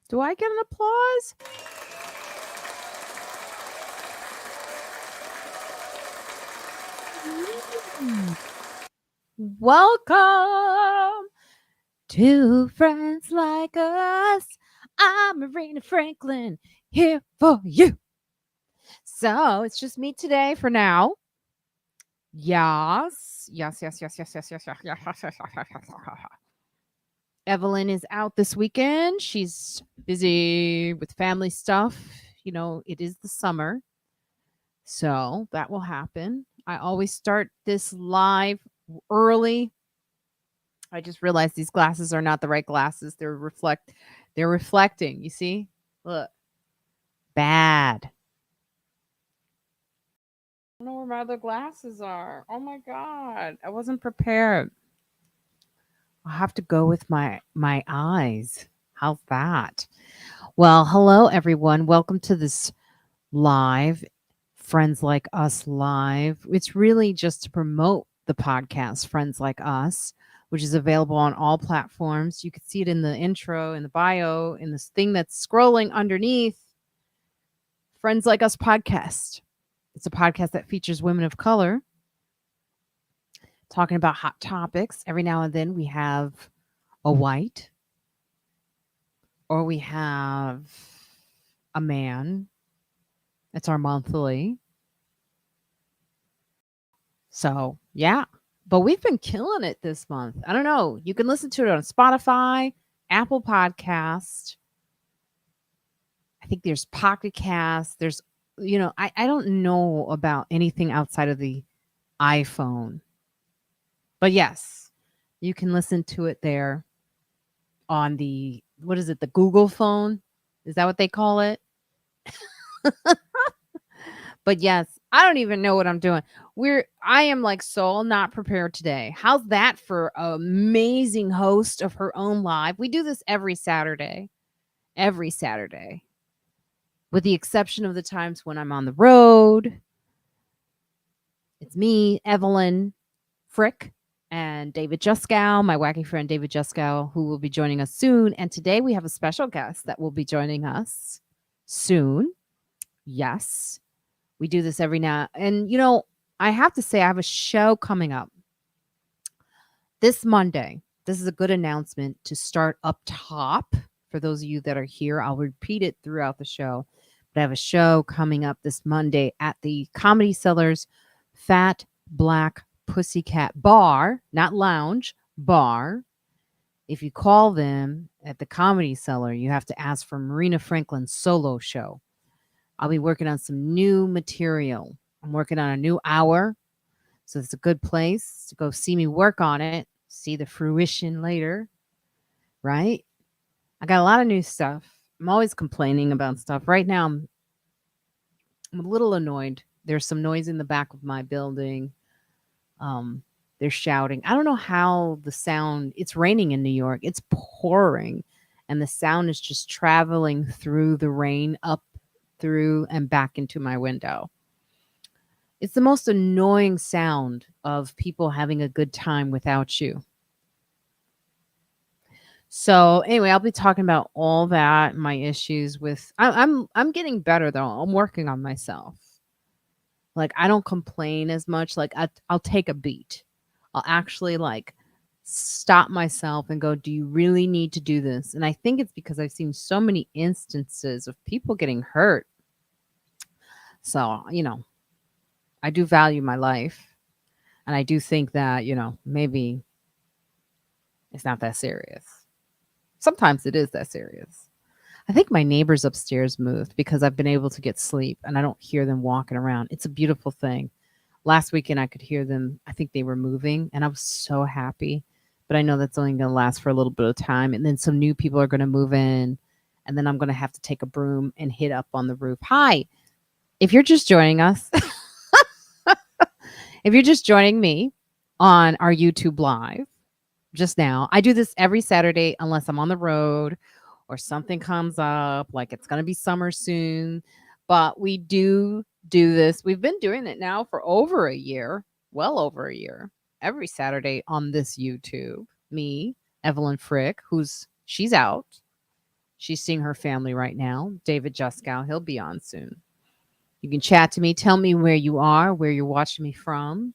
Do I get an applause? Welcome to Friends Like Us. I'm Marina Franklin, here for you. So it's just me today for now. Yes. Evelyn is out this weekend. She's busy with family stuff. You know, it is the summer. So that will happen. I always start this live early. I just realized these glasses are not the right glasses. They're reflecting. You see? Look. Bad. I don't know where my other glasses are. Oh my god. I wasn't prepared. I'll have to go with my eyes. How's that? Well, hello everyone. Welcome to this live Friends Like Us live. It's really just to promote the podcast Friends Like Us, which is available on all platforms. You can see it in the intro, in the bio, in this thing that's scrolling underneath. Friends Like Us podcast. It's a podcast that features women of color talking about hot topics. Every now and then we have a white, or we have a man. It's our monthly. So, yeah. But we've been killing it this month. I don't know. You can listen to it on Spotify, Apple Podcast. I think there's Pocket Cast. There's, I don't know about anything outside of the iPhone. But yes, you can listen to it there on the, what is it, the Google phone? Is that what they call it? But yes, I don't even know what I'm doing. I am like so not prepared today. How's that for an amazing host of her own live? We do this every Saturday. Every Saturday. With the exception of the times when I'm on the road. It's me, Evelyn Frick, and David Juskow, my wacky friend David Juskow, who will be joining us soon. And today we have a special guest that will be joining us soon. Yes. We do this every now. And, I have to say, I have a show coming up this Monday. This is a good announcement to start up top. For those of you that are here, I'll repeat it throughout the show. But I have a show coming up this Monday at the Comedy Cellar's Fat Black Pussycat Bar, not lounge, bar. If you call them at the Comedy Cellar, you have to ask for Marina Franklin's solo show. I'll be working on some new material. I'm working on a new hour. So it's a good place to go see me work on it, see the fruition later, right? I got a lot of new stuff. I'm always complaining about stuff. Right now, I'm a little annoyed. There's some noise in the back of my building. They're shouting. I don't know how the sound, it's raining in New York. It's pouring. And the sound is just traveling through the rain, up through and back into my window. It's the most annoying sound of people having a good time without you. So anyway, I'll be talking about all that, my issues with I'm getting better though. I'm working on myself. Like I don't complain as much. Like I'll take a beat. I'll actually like stop myself and go, do you really need to do this? And I think it's because I've seen so many instances of people getting hurt. So, I do value my life. And I do think that, maybe it's not that serious. Sometimes it is that serious. I think my neighbors upstairs moved because I've been able to get sleep and I don't hear them walking around. It's a beautiful thing. Last weekend, I could hear them. I think they were moving and I was so happy. But I know that's only going to last for a little bit of time. And then some new people are going to move in. And then I'm going to have to take a broom and hit up on the roof. Hi, if you're just joining us, if you're just joining me on our YouTube live just now, I do this every Saturday unless I'm on the road or something comes up, like it's going to be summer soon. But we do this. We've been doing it now for over a year, well over a year, every Saturday on this YouTube. Me, Evelyn Frick, she's out. She's seeing her family right now. David Juskow, he'll be on soon. You can chat to me. Tell me where you are, where you're watching me from.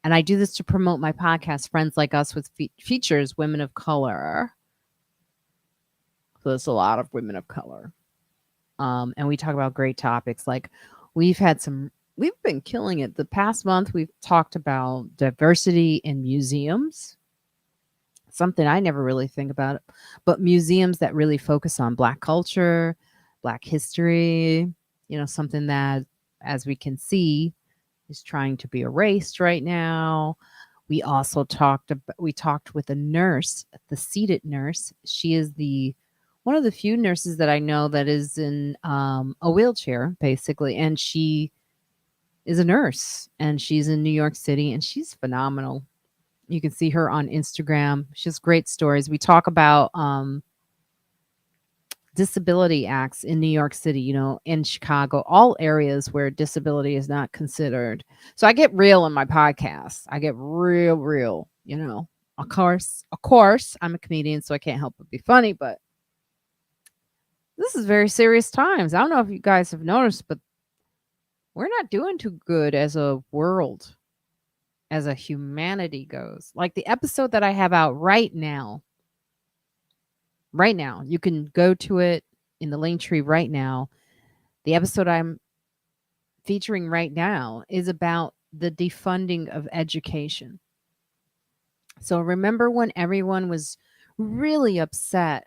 And I do this to promote my podcast, Friends Like Us, with features women of color. So there's a lot of women of color. And we talk about great topics. Like we've been killing it. The past month, we've talked about diversity in museums. Something I never really think about, but museums that really focus on Black culture, Black history, something that, as we can see, is trying to be erased right now. We also talked with a nurse, the seated nurse. She is one of the few nurses that I know that is in a wheelchair, basically, and she is a nurse, and she's in New York City, and she's phenomenal. You can see her on Instagram. She has great stories. We talk about disability acts in New York City, in Chicago, all areas where disability is not considered. So I get real in my podcast. I get real. Of course, I'm a comedian, so I can't help but be funny, but this is very serious times. I don't know if you guys have noticed, but we're not doing too good as a world, as a humanity goes. Like the episode that I have out right now, you can go to it in the Linktree right now. The episode I'm featuring right now is about the defunding of education. So remember when everyone was really upset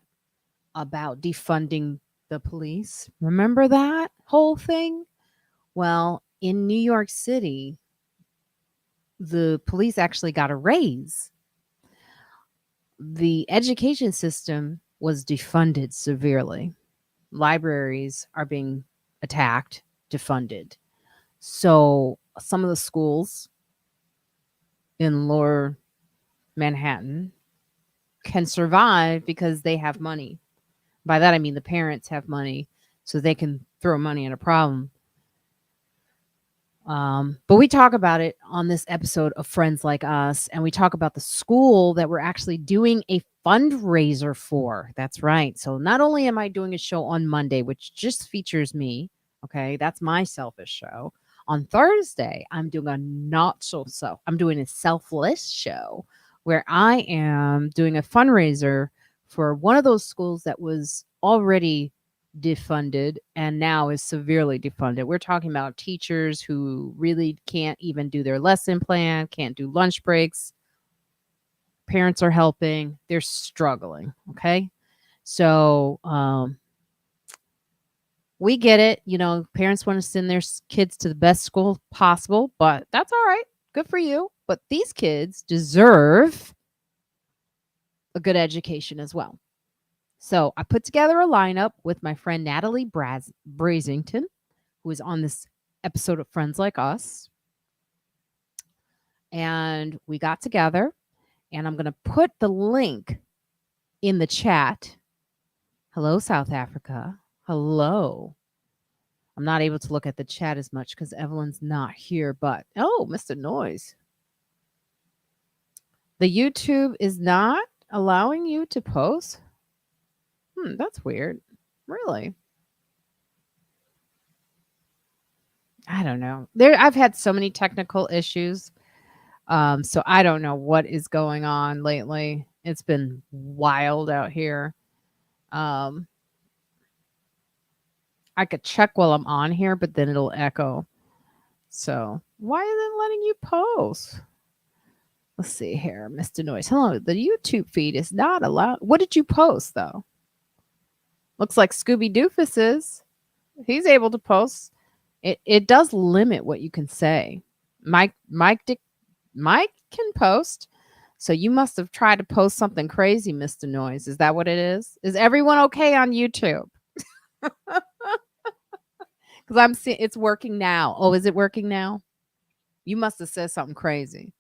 about defunding the police? Remember that whole thing? Well, in New York City, the police actually got a raise. The education system was defunded severely. Libraries are being attacked, defunded. So some of the schools in lower Manhattan can survive because they have money. By that, I mean the parents have money, so they can throw money at a problem. But we talk about it on this episode of Friends Like Us, and we talk about the school that we're actually doing a fundraiser for. That's right. So not only am I doing a show on Monday, which just features me, okay, that's my selfish show. On Thursday, I'm doing I'm doing a selfless show where I am doing a fundraiser for one of those schools that was already defunded and now is severely defunded. We're talking about teachers who really can't even do their lesson plan, can't do lunch breaks. Parents are helping. They're struggling. Okay. So, we get it. Parents want to send their kids to the best school possible, but that's all right. Good for you. But these kids deserve a good education as well. So I put together a lineup with my friend Natalie Brazington, who is on this episode of Friends Like Us. And we got together, and I'm going to put the link in the chat. Hello, South Africa. Hello. I'm not able to look at the chat as much because Evelyn's not here, but Mr. Noise. The YouTube is not allowing you to post? That's weird. Really? I don't know. I've had so many technical issues. So I don't know what is going on lately. It's been wild out here. I could check while I'm on here, but then it'll echo. So why is it letting you post? Let's see here, Mr. Noise. Hello, the YouTube feed is not allowed. What did you post, though? Looks like Scooby Doofus is. He's able to post. It does limit what you can say. Mike can post. So you must have tried to post something crazy, Mr. Noise. Is that what it is? Is everyone okay on YouTube? Because I'm seeing it's working now. Oh, is it working now? You must have said something crazy.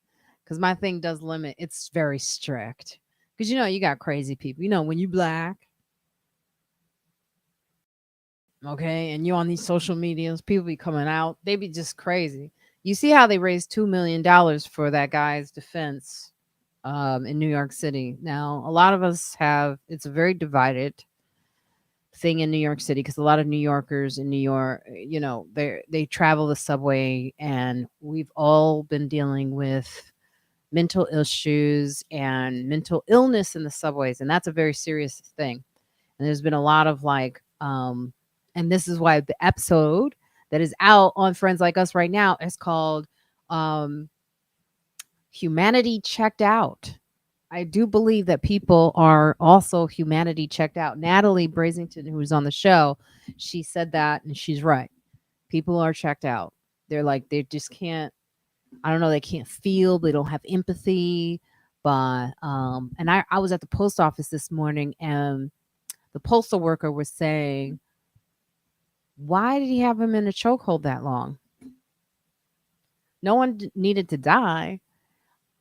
Because my thing does limit. It's very strict. Because you got crazy people. When you black. Okay, and you on these social medias, people be coming out. They be just crazy. You see how they raised $2 million for that guy's defense in New York City. Now, a lot of us it's very divided. thing in New York City because a lot of New Yorkers in New York, they travel the subway, and we've all been dealing with mental issues and mental illness in the subways, and that's a very serious thing. And there's been a lot of and this is why the episode that is out on Friends Like Us right now is called um Humanity Checked Out. I do believe that people are also humanity checked out. Natalie Brazington, who was on the show, she said that, and she's right. People are checked out. They're like, they just can't, I don't know, they can't feel, they don't have empathy. But and I was at the post office this morning, and the postal worker was saying, why did he have him in a chokehold that long? No one needed to die.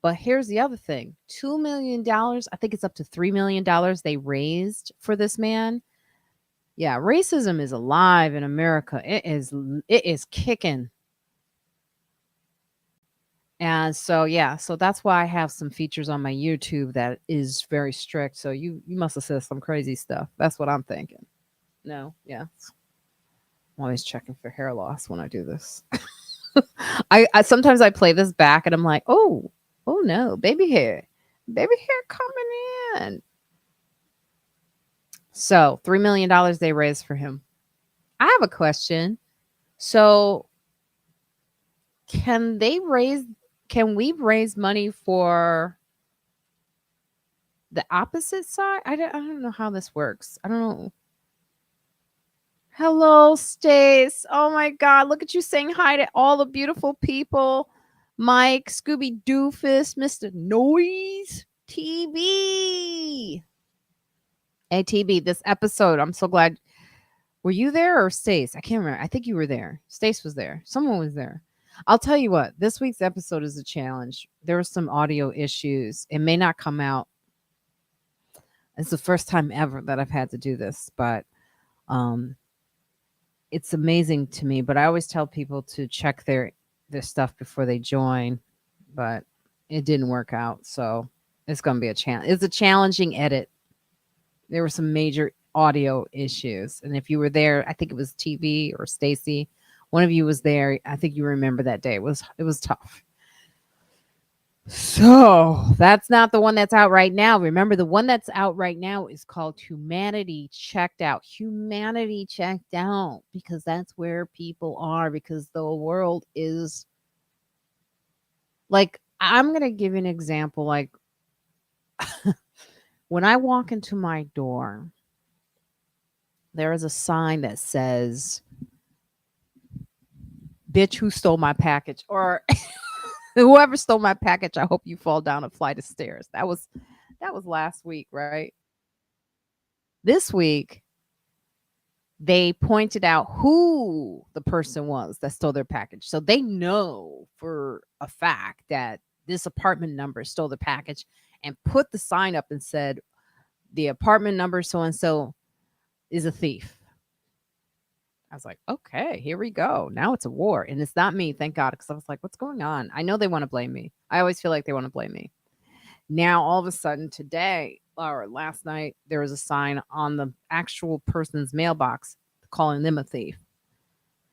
But here's the other thing. $2 million, I think it's up to $3 million they raised for this man. Yeah, racism is alive in America. It is kicking. And so yeah, so that's why I have some features on my YouTube that is very strict. So you must have said some crazy stuff. That's what I'm thinking. No, yeah. I'm always checking for hair loss when I do this. I sometimes I play this back and I'm like, oh no, baby hair coming in. So $3 million they raised for him. I have a question. So can we raise money for the opposite side? I don't know how this works. I don't know. Hello, Stace. Oh my God. Look at you saying hi to all the beautiful people. Mike, Scooby Doofus, Mr. Noise, TB. Hey, TB, this episode, I'm so glad. Were you there or Stace? I can't remember. I think you were there. Stace was there. Someone was there. I'll tell you what, this week's episode is a challenge. There were some audio issues. It may not come out. It's the first time ever that I've had to do this, but it's amazing to me. But I always tell people to check their stuff before they join, but it didn't work out. So it's going to be a challenge. It's a challenging edit. There were some major audio issues. And if you were there, I think it was TV or Stacy, one of you was there. I think you remember that day. It was tough. So that's not the one that's out right now. Remember, the one that's out right now is called Humanity Checked Out. Humanity Checked Out, because that's where people are, because the world is like, I'm going to give you an example. Like when I walk into my door, there is a sign that says, bitch, who stole my package? Or whoever stole my package, I hope you fall down a flight of stairs. That was last week, right? This week, they pointed out who the person was that stole their package. So they know for a fact that this apartment number stole the package, and put the sign up and said, the apartment number so-and-so is a thief. I was like, okay, here we go. Now it's a war. And it's not me, thank God, because I was like, what's going on? I know they want to blame me. I always feel like they want to blame me. Now, all of a sudden today or last night, there was a sign on the actual person's mailbox calling them a thief.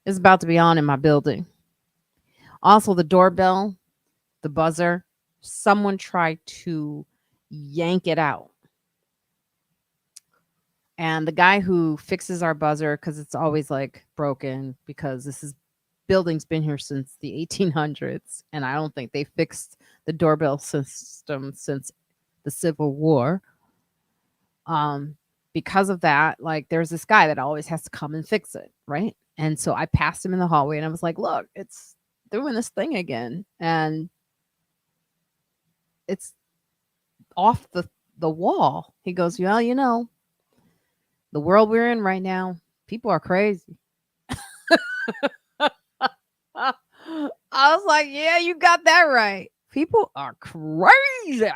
It's about to be on in my building. Also, the doorbell, the buzzer, someone tried to yank it out. And the guy who fixes our buzzer, because it's always like broken, because building's been here since the 1800s, and I don't think they fixed the doorbell system since the Civil War. Because of that, like, there's this guy that always has to come and fix it, right? And so I passed him in the hallway, and I was like, look, it's doing this thing again, and it's off the wall. He goes, well, the world we're in right now, people are crazy. I was like, yeah, you got that right. People are crazy.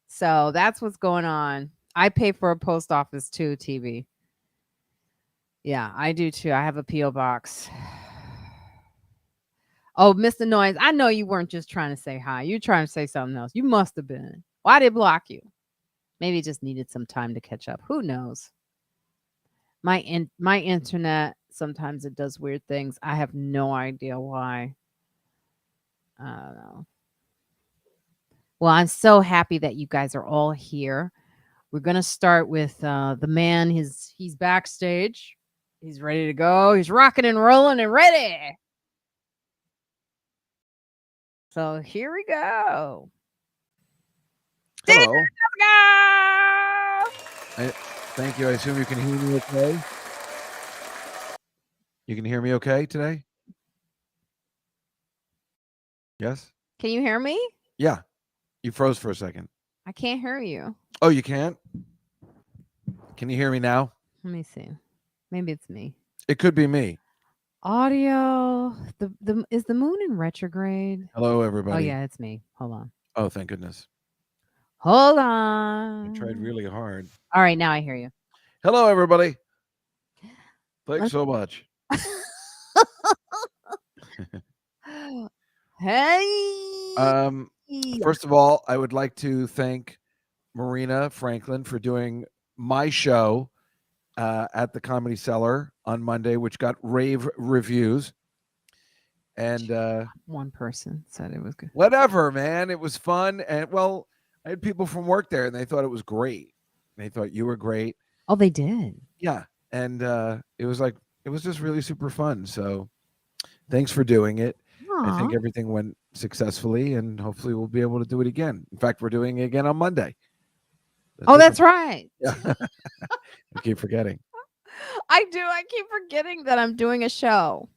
So that's what's going on. I pay for a post office too, TV. Yeah, I do too. I have a P.O. box. Oh, Mr. Noise, I know you weren't just trying to say hi. You're trying to say something else. You must have been. Why did it block you? Maybe it just needed some time to catch up. Who knows? My internet, sometimes it does weird things. I have no idea why. I don't know. Well, I'm so happy that you guys are all here. We're gonna start with the man. He's backstage. He's ready to go. He's rocking and rolling and ready. So here we go. Hello. Go! Thank you. I assume you can hear me okay? You can hear me okay today? Yes? Can you hear me? Yeah. You froze for a second. I can't hear you. Oh, you can't? Can you hear me now? Let me see. Maybe it's me. It could be me. Audio. The is the moon in retrograde? Hello, Oh everybody. yeah, it's me. Hold on. Oh, thank goodness. Hold I tried on. really hard. All right, now I hear you. Hello, everybody. Thanks Let's- so much. Hey. First of all, I would like to thank Marina Franklin for doing my show at the Comedy Cellar on Monday, which got rave reviews. And one person said it was good. whatever, man, it was fun. And well, I had people from work there, and they thought it was great. They thought you were great. Oh, they did. Yeah, and it was just really super fun. So, thanks for doing it. I think Aw. everything went successfully, and hopefully we'll be able to do it again. In fact, we're doing it again on Monday. Oh, that's right. Yeah. I keep forgetting. I do. I keep forgetting that I'm doing a show.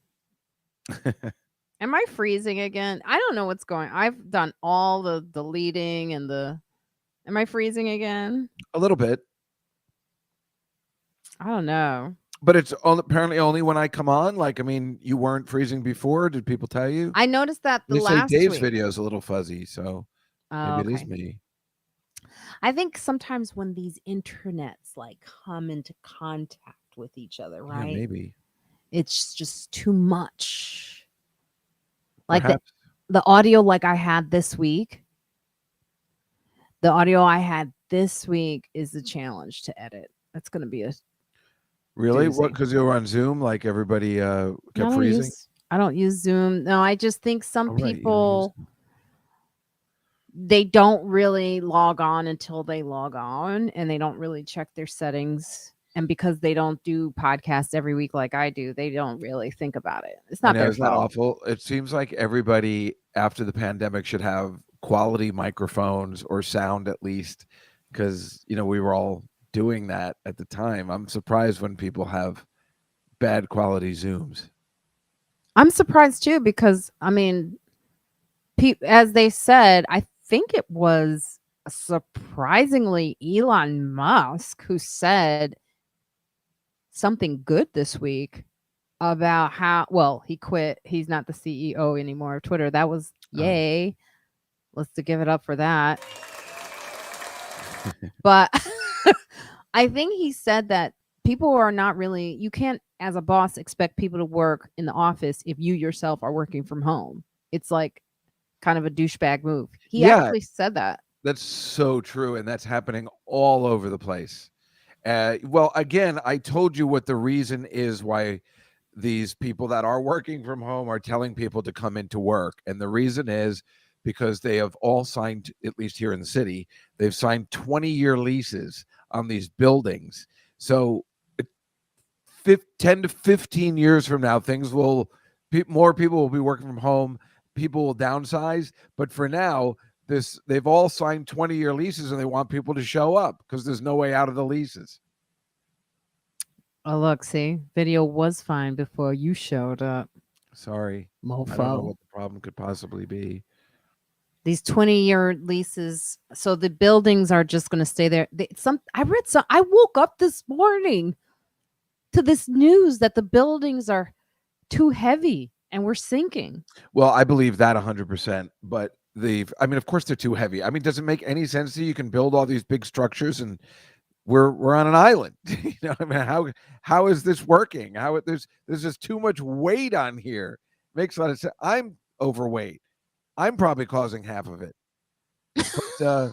Am I freezing again? I don't know what's going. I've done all the deleting and the. Am I freezing again? A little bit, I don't know. but it's apparently only when I come on. Like, I mean, you weren't freezing before. Did people tell you? I noticed that the They say last Dave's week. video is a little fuzzy, so Oh, maybe it is okay. me. I think sometimes when these internets like come into contact with each other, Yeah, right? maybe. It's just too much. Like Perhaps. the audio like I had this week. The audio I had this week is the challenge to edit. That's going to be a Really? doozy. What? Because you were on Zoom, like everybody kept freezing. I don't use Zoom. No, I just think some Oh, right, you don't use people they don't really log on until they log on, and they don't really check their settings. And because they don't do podcasts every week like I do, they don't really think about it. It's I not know, their isn't that fault. awful? It seems like everybody after the pandemic should have quality microphones or sound at least, because we were all doing that at the time. I'm surprised when people have bad quality Zooms. I'm surprised too because I mean, as they said, I think it was surprisingly Elon Musk who said something good this week about how he quit. He's not the CEO anymore of Twitter. That was yay. Let's to give it up for that. But I think he said that people are not really, you can't as a boss expect people to work in the office if you yourself are working from home. It's like kind of a douchebag move. He actually said that. That's so true, and that's happening all over the place. Well, again, I told you what the reason is why these people that are working from home are telling people to come into work. And the reason is because they have all signed, at least here in the city, they've signed 20-year leases on these buildings. So 10 to 15 years from now, more people will be working from home. People will downsize. But for now, they've all signed 20-year leases, and they want people to show up because there's no way out of the leases. Oh, look, see, video was fine before you showed up. Sorry. Mofo. I don't know what the problem could possibly be. These 20-year leases, so the buildings are just going to stay there. I woke up this morning to this news that the buildings are too heavy and we're sinking. Well, I believe that 100%, but of course they're too heavy. I mean, does it make any sense that you can build all these big structures and we're on an island? I mean, how is this working? There's just too much weight on here. Makes a lot of sense. I'm overweight. I'm probably causing half of it. But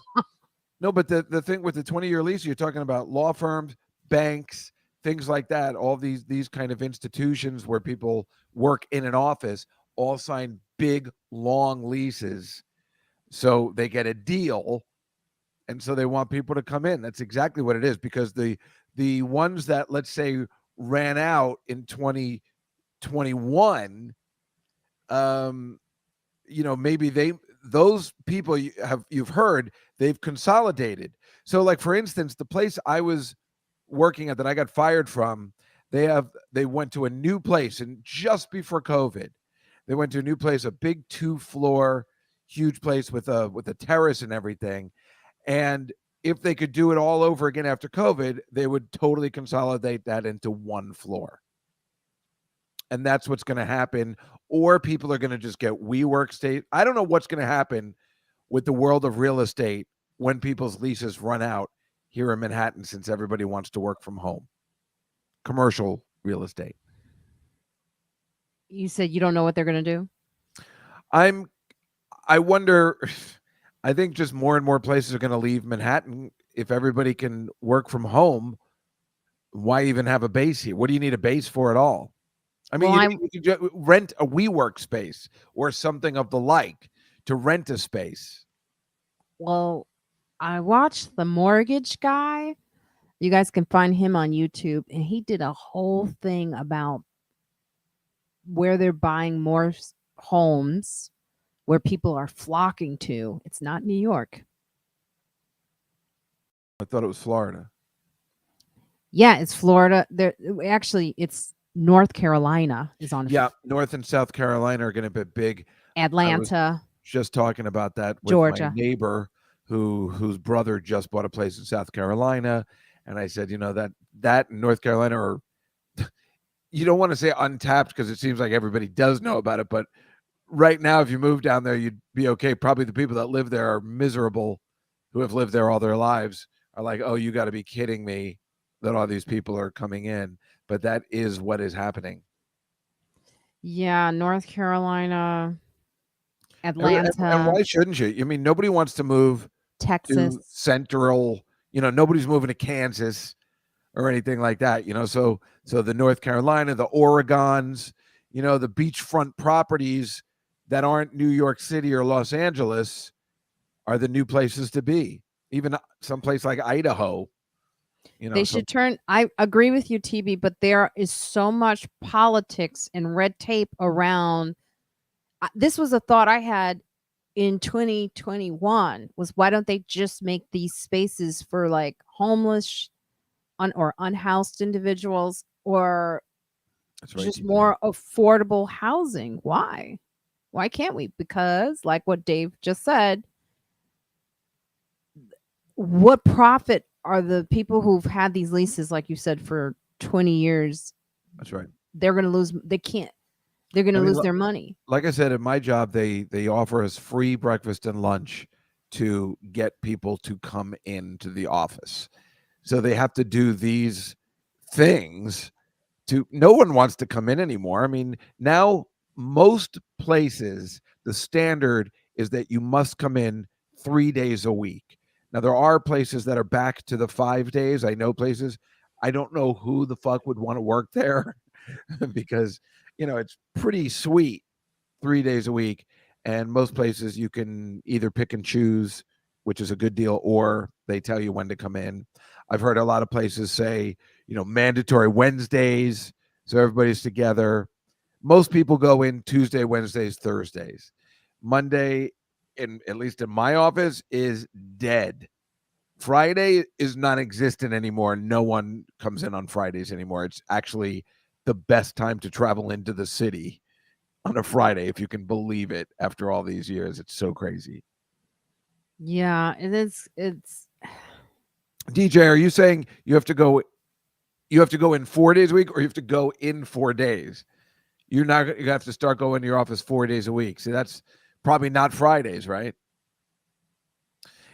no, but the thing with the 20-year lease, you're talking about law firms, banks, things like that. All these kind of institutions where people work in an office all sign big, long leases, so they get a deal, and so they want people to come in. That's exactly what it is, because the ones that, let's say, ran out in 2021, maybe those people you've heard, they've consolidated. So, like, for instance, the place I was working at that I got fired from, they went to a new place, and just before COVID, they went to a new place, a big 2-floor, huge place with a terrace and everything. And if they could do it all over again after COVID, they would totally consolidate that into one floor. And that's what's going to happen. Or people are going to just get WeWork state. I don't know what's going to happen with the world of real estate when people's leases run out here in Manhattan, since everybody wants to work from home. Commercial real estate. You said you don't know what they're going to do? I wonder, I think just more and more places are going to leave Manhattan. If everybody can work from home, why even have a base here? What do you need a base for at all? I mean, you could rent a WeWork space or something of the like to rent a space. Well, I watched The Mortgage Guy. You guys can find him on YouTube, and he did a whole thing about where they're buying more homes, where people are flocking to. It's not New York. I thought it was Florida. Yeah, it's Florida. Actually, it's North Carolina is on. Yeah, North and South Carolina are going to be big. Atlanta. Just talking about that with Georgia. my neighbor whose brother just bought a place in South Carolina, and I said, that in North Carolina are, you don't want to say untapped because it seems like everybody does know about it, but right now, if you move down there, you'd be okay. Probably the people that live there are miserable, who have lived there all their lives, are like, oh, you got to be kidding me that all these people are coming in. But that is what is happening. Yeah, North Carolina, Atlanta. And why shouldn't you? I mean, nobody wants to move Texas. to central, nobody's moving to Kansas or anything like that, so the North Carolina, the Oregons, the beachfront properties that aren't New York City or Los Angeles are the new places to be. Even someplace like Idaho. They should turn. I agree with you, TB, but there is so much politics and red tape around. This was a thought I had in 2021 was, why don't they just make these spaces for like homeless or unhoused individuals, or just more affordable housing? Why can't we? Because, like what Dave just said, what profit are the people who've had these leases, like you said, for 20 years? That's right. They're going to lose. They can't. They're going to lose their money. Like I said, at my job, they offer us free breakfast and lunch to get people to come into the office. So they have to do these things no one wants to come in anymore. I mean, now most places, the standard is that you must come in 3 days a week. Now, there are places that are back to the 5 days. I know places. I don't know who the fuck would want to work there because, it's pretty sweet 3 days a week. And most places you can either pick and choose, which is a good deal, or they tell you when to come in. I've heard a lot of places say, mandatory Wednesdays, so everybody's together. Most people go in Tuesday, Wednesdays, Thursdays. Monday, at least in my office, is dead. Friday is non-existent anymore. No one comes in on Fridays anymore. It's actually the best time to travel into the city on a Friday, if you can believe it. After all these years, it's so crazy. Yeah, it is. It's DJ, are you saying you have to go in 4 days a week, or you have to go in 4 days? You have to start going to your office 4 days a week. See, that's probably not Fridays, right?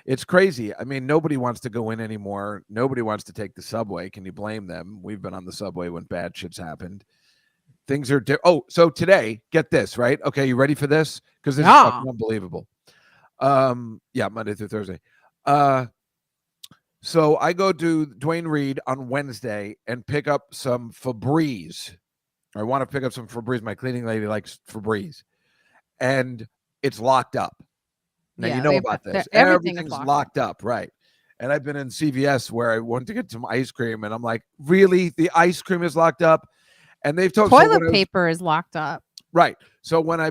It's crazy. I mean, nobody wants to go in anymore. Nobody wants to take the subway. Can you blame them? We've been on the subway when bad shit's happened. Things are so today, get this, right? Okay, you ready for this? Because this is fucking unbelievable. Monday through Thursday. So I go to Dwayne Reed on Wednesday and pick up some Febreze. I want to pick up some Febreze. My cleaning lady likes Febreze. And it's locked up. Now, you Yeah, know about this. everything is Everything's locked locked up, right? And I've been in CVS where I wanted to get some ice cream, and I'm like, really? The ice cream is locked up? And they've told Toilet paper is locked up. Right. So when I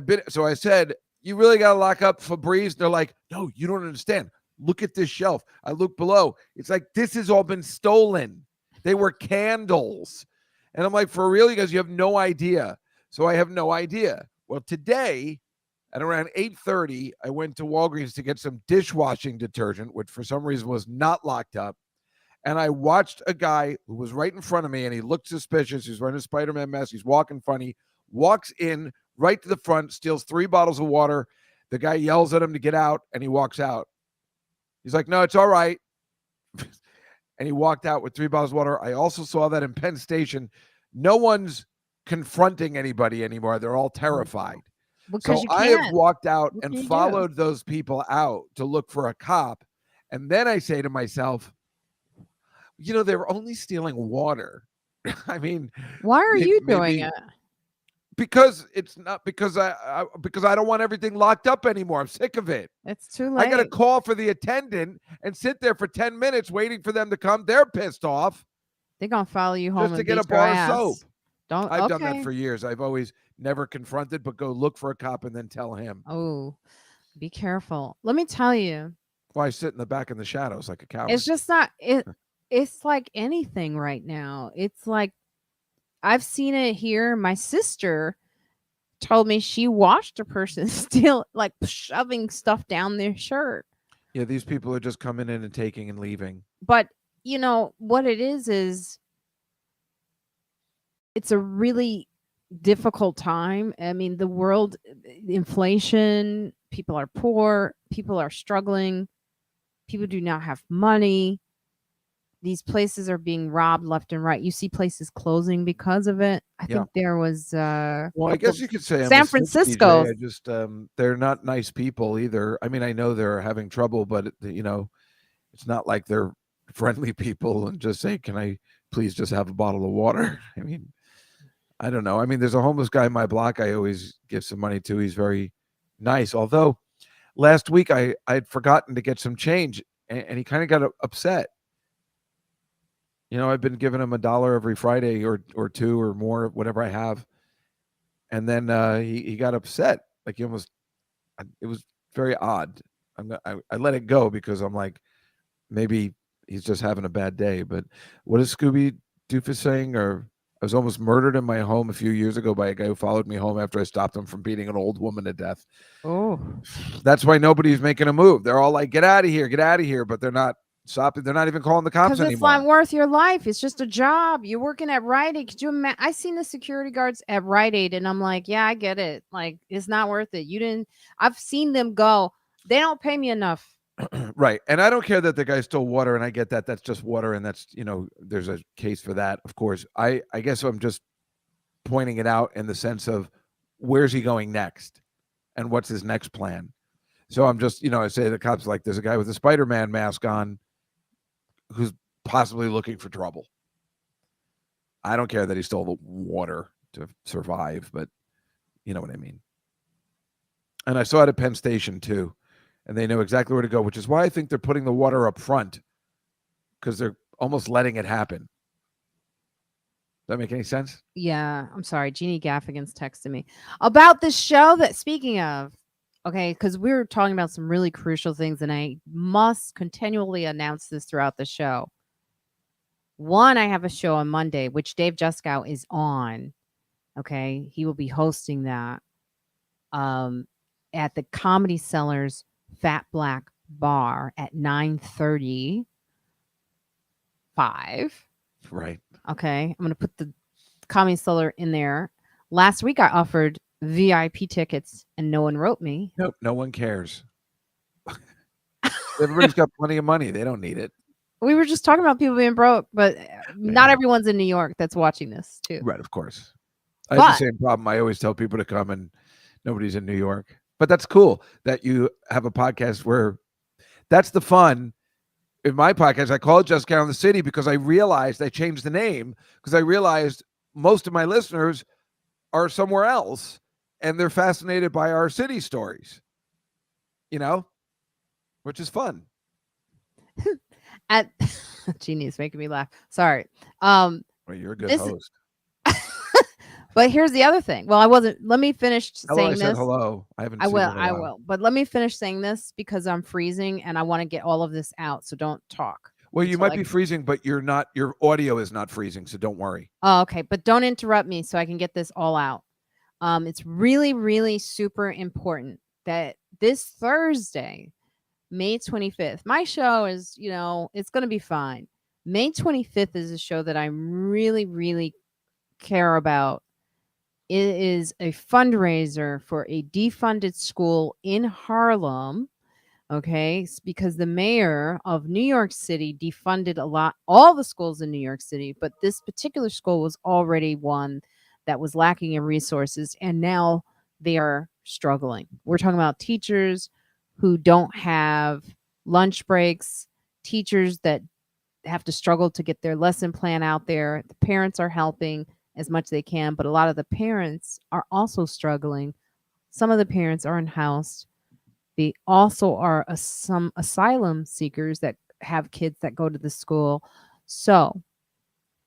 said, you really got to lock up Febreze. They're like, no, you don't understand. Look at this shelf. I look below. It's like, this has all been stolen. They were candles. And I'm like, for real? You guys, you have no idea. So I have no idea. Well, today at around 8:30, I went to Walgreens to get some dishwashing detergent, which for some reason was not locked up. And I watched a guy who was right in front of me, and he looked suspicious. He's wearing a Spider-Man mask. He's walking funny, walks in right to the front, steals 3 bottles of water. The guy yells at him to get out, and he walks out. He's like, no, it's all right. And he walked out with 3 bottles of water. I also saw that in Penn Station, no one's confronting anybody anymore. They're all terrified. Because so I have walked out and followed those people out to look for a cop. And then I say to myself, they were only stealing water. I mean, why are you doing it? Because it's not because I don't want everything locked up anymore. I'm sick of it. It's too late. I got to call for the attendant and sit there for 10 minutes waiting for them to come. They're pissed off. They're gonna follow you home just to get a bar of soap. I've done that for years. I've always never confronted, but go look for a cop and then tell him. Oh, be careful. Let me tell you. Well, I sit in the back in the shadows like a coward. It's just not it. It's like anything right now. It's like I've seen it here. My sister told me she watched a person still like shoving stuff down their shirt. Yeah, these people are just coming in and taking and leaving. But what it is it's a really difficult time. I mean, the world, inflation, people are poor, people are struggling, people do not have money. These places are being robbed left and right. You see places closing because of it. I think there was well, I guess you could say San Francisco. Just they're not nice people either. I mean, I know they're having trouble, but it's not like they're friendly people and just say, "Can I please just have a bottle of water?" I mean, I don't know. I mean, there's a homeless guy in my block I always give some money to. He's very nice. Although last week I'd forgotten to get some change, and he kind of got upset. I've been giving him $1 every Friday or $2 or more, whatever I have. And then he got upset. Like it was very odd. I let it go because I'm like, maybe he's just having a bad day. But what is Scooby Doofus saying? Or I was almost murdered in my home a few years ago by a guy who followed me home after I stopped him from beating an old woman to death. Oh, that's why nobody's making a move. They're all like, get out of here. But they're not. Stop it. They're not even calling the cops anymore. Because it's not worth your life. It's just a job. You're working at Rite Aid. Could you imagine? I seen the security guards at Rite Aid, and I'm like, yeah, I get it. Like, it's not worth it. I've seen them go. They don't pay me enough. Right. And I don't care that the guy stole water, and I get that. That's just water, and that's, there's a case for that, of course. I guess I'm just pointing it out in the sense of where's he going next and what's his next plan. So I'm just, I say the cops, like, there's a guy with a Spider-Man mask on who's possibly looking for trouble. I don't care that he stole the water to survive, but you know what I mean. And I saw it at Penn Station too, and they know exactly where to go, which is why I think they're putting the water up front, because they're almost letting it happen. Does that make any sense? Yeah, I'm sorry. Jeannie Gaffigan's texted me about this show that, speaking of, okay, because we were talking about some really crucial things, and I must continually announce this throughout the show. One, I have a show on Monday, which Dave Juskow is on. Okay, he will be hosting that at the Comedy Cellar's Fat Black Bar at 9:35. Right. Okay, I'm going to put the Comedy Cellar in there. Last week, I offered VIP tickets and no one wrote me. Nope, no one cares. Everybody's got plenty of money. They don't need it. We were just talking about people being broke, but not everyone's in New York that's watching this too. Right, of course. I have the same problem. I always tell people to come and nobody's in New York. But that's cool that you have a podcast where that's the fun. in my podcast, I call it Juskow in the City because I realized I changed the name because I realized most of my listeners are somewhere else and they're fascinated by our city stories, which is fun. At Jeannie's making me laugh. Sorry. Well, you're a good This host. But here's the other thing. Well, I wasn't. Let me finish Hello, I saying said this. hello. I haven't I seen you will. in a I while. will. But let me finish saying this because I'm freezing and I want to get all of this out. So don't talk. Well, you until might be freezing, but you're not. Your audio is not freezing, so don't worry. Oh, okay. But don't interrupt me so I can get this all out. It's really, really super important that this Thursday, May 25th, my show is, it's going to be fine. May 25th is a show that I really, really care about. It is a fundraiser for a defunded school in Harlem. Okay, because the mayor of New York City defunded all the schools in New York City, but this particular school was already one that was lacking in resources, and now they are struggling. We're talking about teachers who don't have lunch breaks, teachers that have to struggle to get their lesson plan out there. The parents are helping as much as they can, but a lot of the parents are also struggling. Some of the parents are unhoused. They also are some asylum seekers that have kids that go to the school. So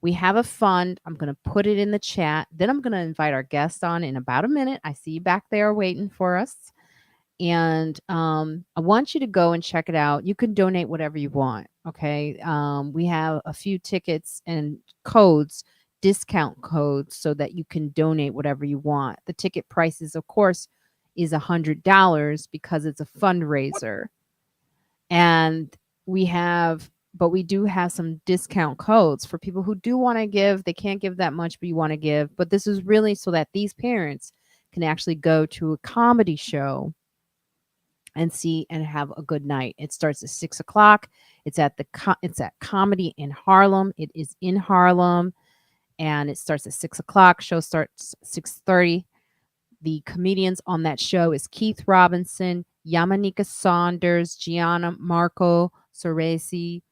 we have a fund. I'm going to put it in the chat. Then I'm going to invite our guest on in about a minute. I see you back there waiting for us. And I want you to go and check it out. You can donate whatever you want. Okay. We have a few tickets and codes, discount codes, so that you can donate whatever you want. The ticket prices, of course, is $100 because it's a fundraiser. And but we do have some discount codes for people who do want to give. They can't give that much, but you want to give. But this is really so that these parents can actually go to a comedy show and see and have a good night. It starts at 6:00. It's at it's at Comedy in Harlem. It is in Harlem, and it starts at 6:00. Show starts 6:30. The comedians on that show is Keith Robinson, Yamanika Saunders, Gianna Marco Soresi.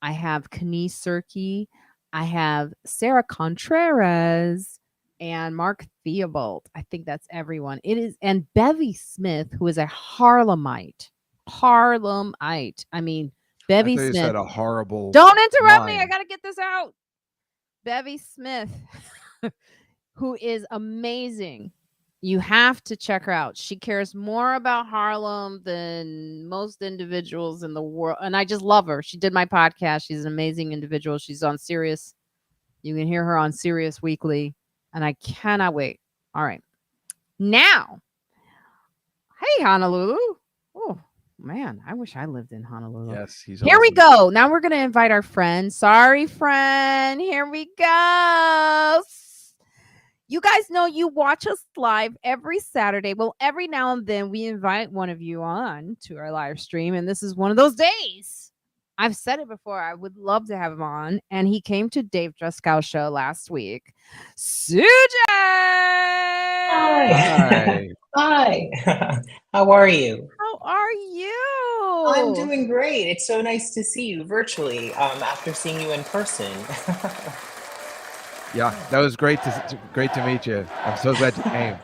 I have Kenise Serki. I have Sarah Contreras and Mark Theobald. I think that's everyone. It is, and Bevy Smith, who is a Harlemite. Harlemite. I mean, Bevy I thought you Smith. said a horrible. Don't interrupt me. I line. got to get this out. Bevy Smith, who is amazing. You have to check her out. She cares more about Harlem than most individuals in the world. And I just love her. She did my podcast. She's an amazing individual. She's on Sirius. You can hear her on Sirius Weekly. And I cannot wait. All right. Now, hey, Honolulu. Oh, man. I wish I lived in Honolulu. Yes, he's Here we awesome. go. Now we're going to invite our friend. Sorry, friend. Here we go. You guys know you watch us live every Saturday. Well, every now and then we invite one of you on to our live stream, and this is one of those days. I've said it before. I would love to have him on, and he came to Dave Juskow show last week. Sujay! Hi. Hi. How are you? How are you? I'm doing great. It's so nice to see you virtually after seeing you in person. Yeah, that was great to meet you. I'm so glad you came.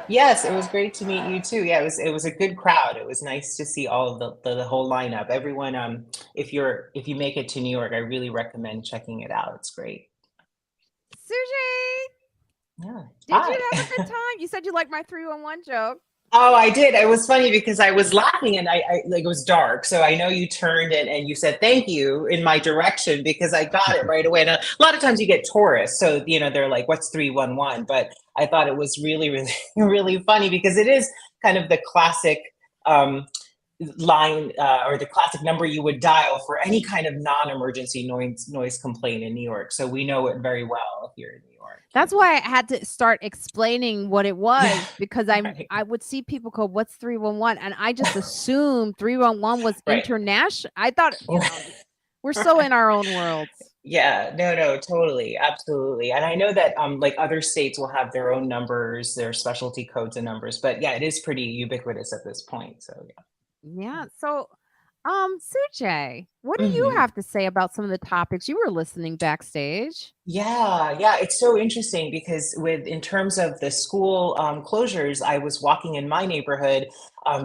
Yes, it was great to meet you too. Yeah, it was a good crowd. It was nice to see all of the whole lineup. Everyone, if you make it to New York, I really recommend checking it out. It's great. Sujay! Yeah. Did you have a good time? You said you liked my 311 joke. Oh, I did. It was funny because I was laughing and I like it was dark. So I know you turned and you said thank you in my direction because I got it right away. And a lot of times you get tourists. So, they're like, what's 311? But I thought it was really, really, really funny because it is kind of the classic line or the classic number you would dial for any kind of non-emergency noise complaint in New York. So we know it very well here in New York. That's why I had to start explaining what it was because I would see people go, "What's 311?" And I just assumed 311 was international. I thought we're so in our own worlds. Yeah, no, totally, absolutely. And I know that like other states will have their own numbers, their specialty codes and numbers, but yeah, it is pretty ubiquitous at this point. So yeah. So Sujay, what do you have to say about some of the topics you were listening backstage? Yeah, it's so interesting because in terms of the school closures, I was walking in my neighborhood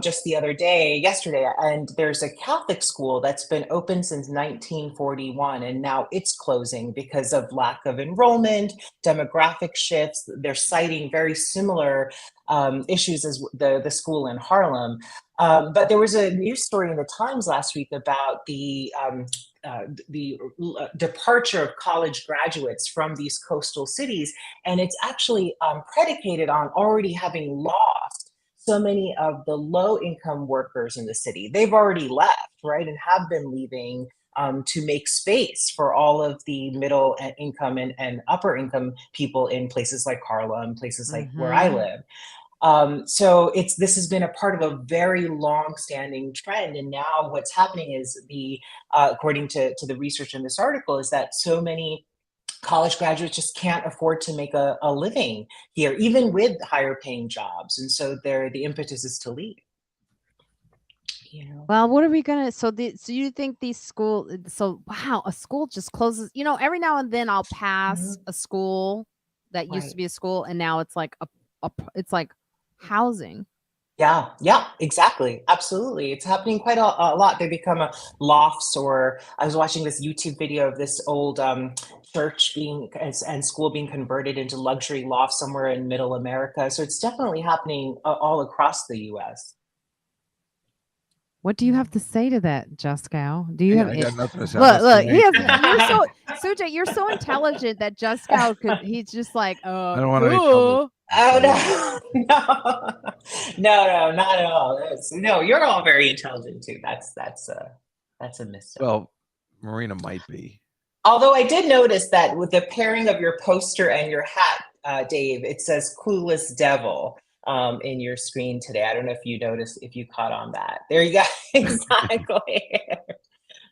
just the other day, yesterday, and there's a Catholic school that's been open since 1941, and now it's closing because of lack of enrollment, demographic shifts. They're citing very similar issues as the school in Harlem. But there was a news story in the Times last week about the departure of college graduates from these coastal cities. And it's actually predicated on already having lost so many of the low income workers in the city. They've already left, right? And have been leaving to make space for all of the middle income and upper income people in places like Harlem, places like where I live. So this has been a part of a very long-standing trend, and now what's happening is according to the research in this article, is that so many college graduates just can't afford to make a living here, even with higher-paying jobs, and so the impetus is to leave. Well, what are we gonna? So you think these school? So wow, a school just closes. Every now and then I'll pass a school that used to be a school, and now it's like it's like housing. Yeah, exactly. Absolutely. It's happening quite a lot. They become lofts, or I was watching this YouTube video of this old church and school being converted into luxury lofts somewhere in middle America. So it's definitely happening all across the US. What do you have to say to that, Juskow? Do you have? I got nothing to say. Look. Sujay, you're so intelligent that Juskow he's just like, I don't want any trouble. Oh no, not at all. No, you're all very intelligent too. That's a mistake. Well, Marina might be. Although I did notice that with the pairing of your poster and your hat, Dave, it says "Clueless Devil" in your screen today. I don't know if you noticed, if you caught on that. There you go. Exactly.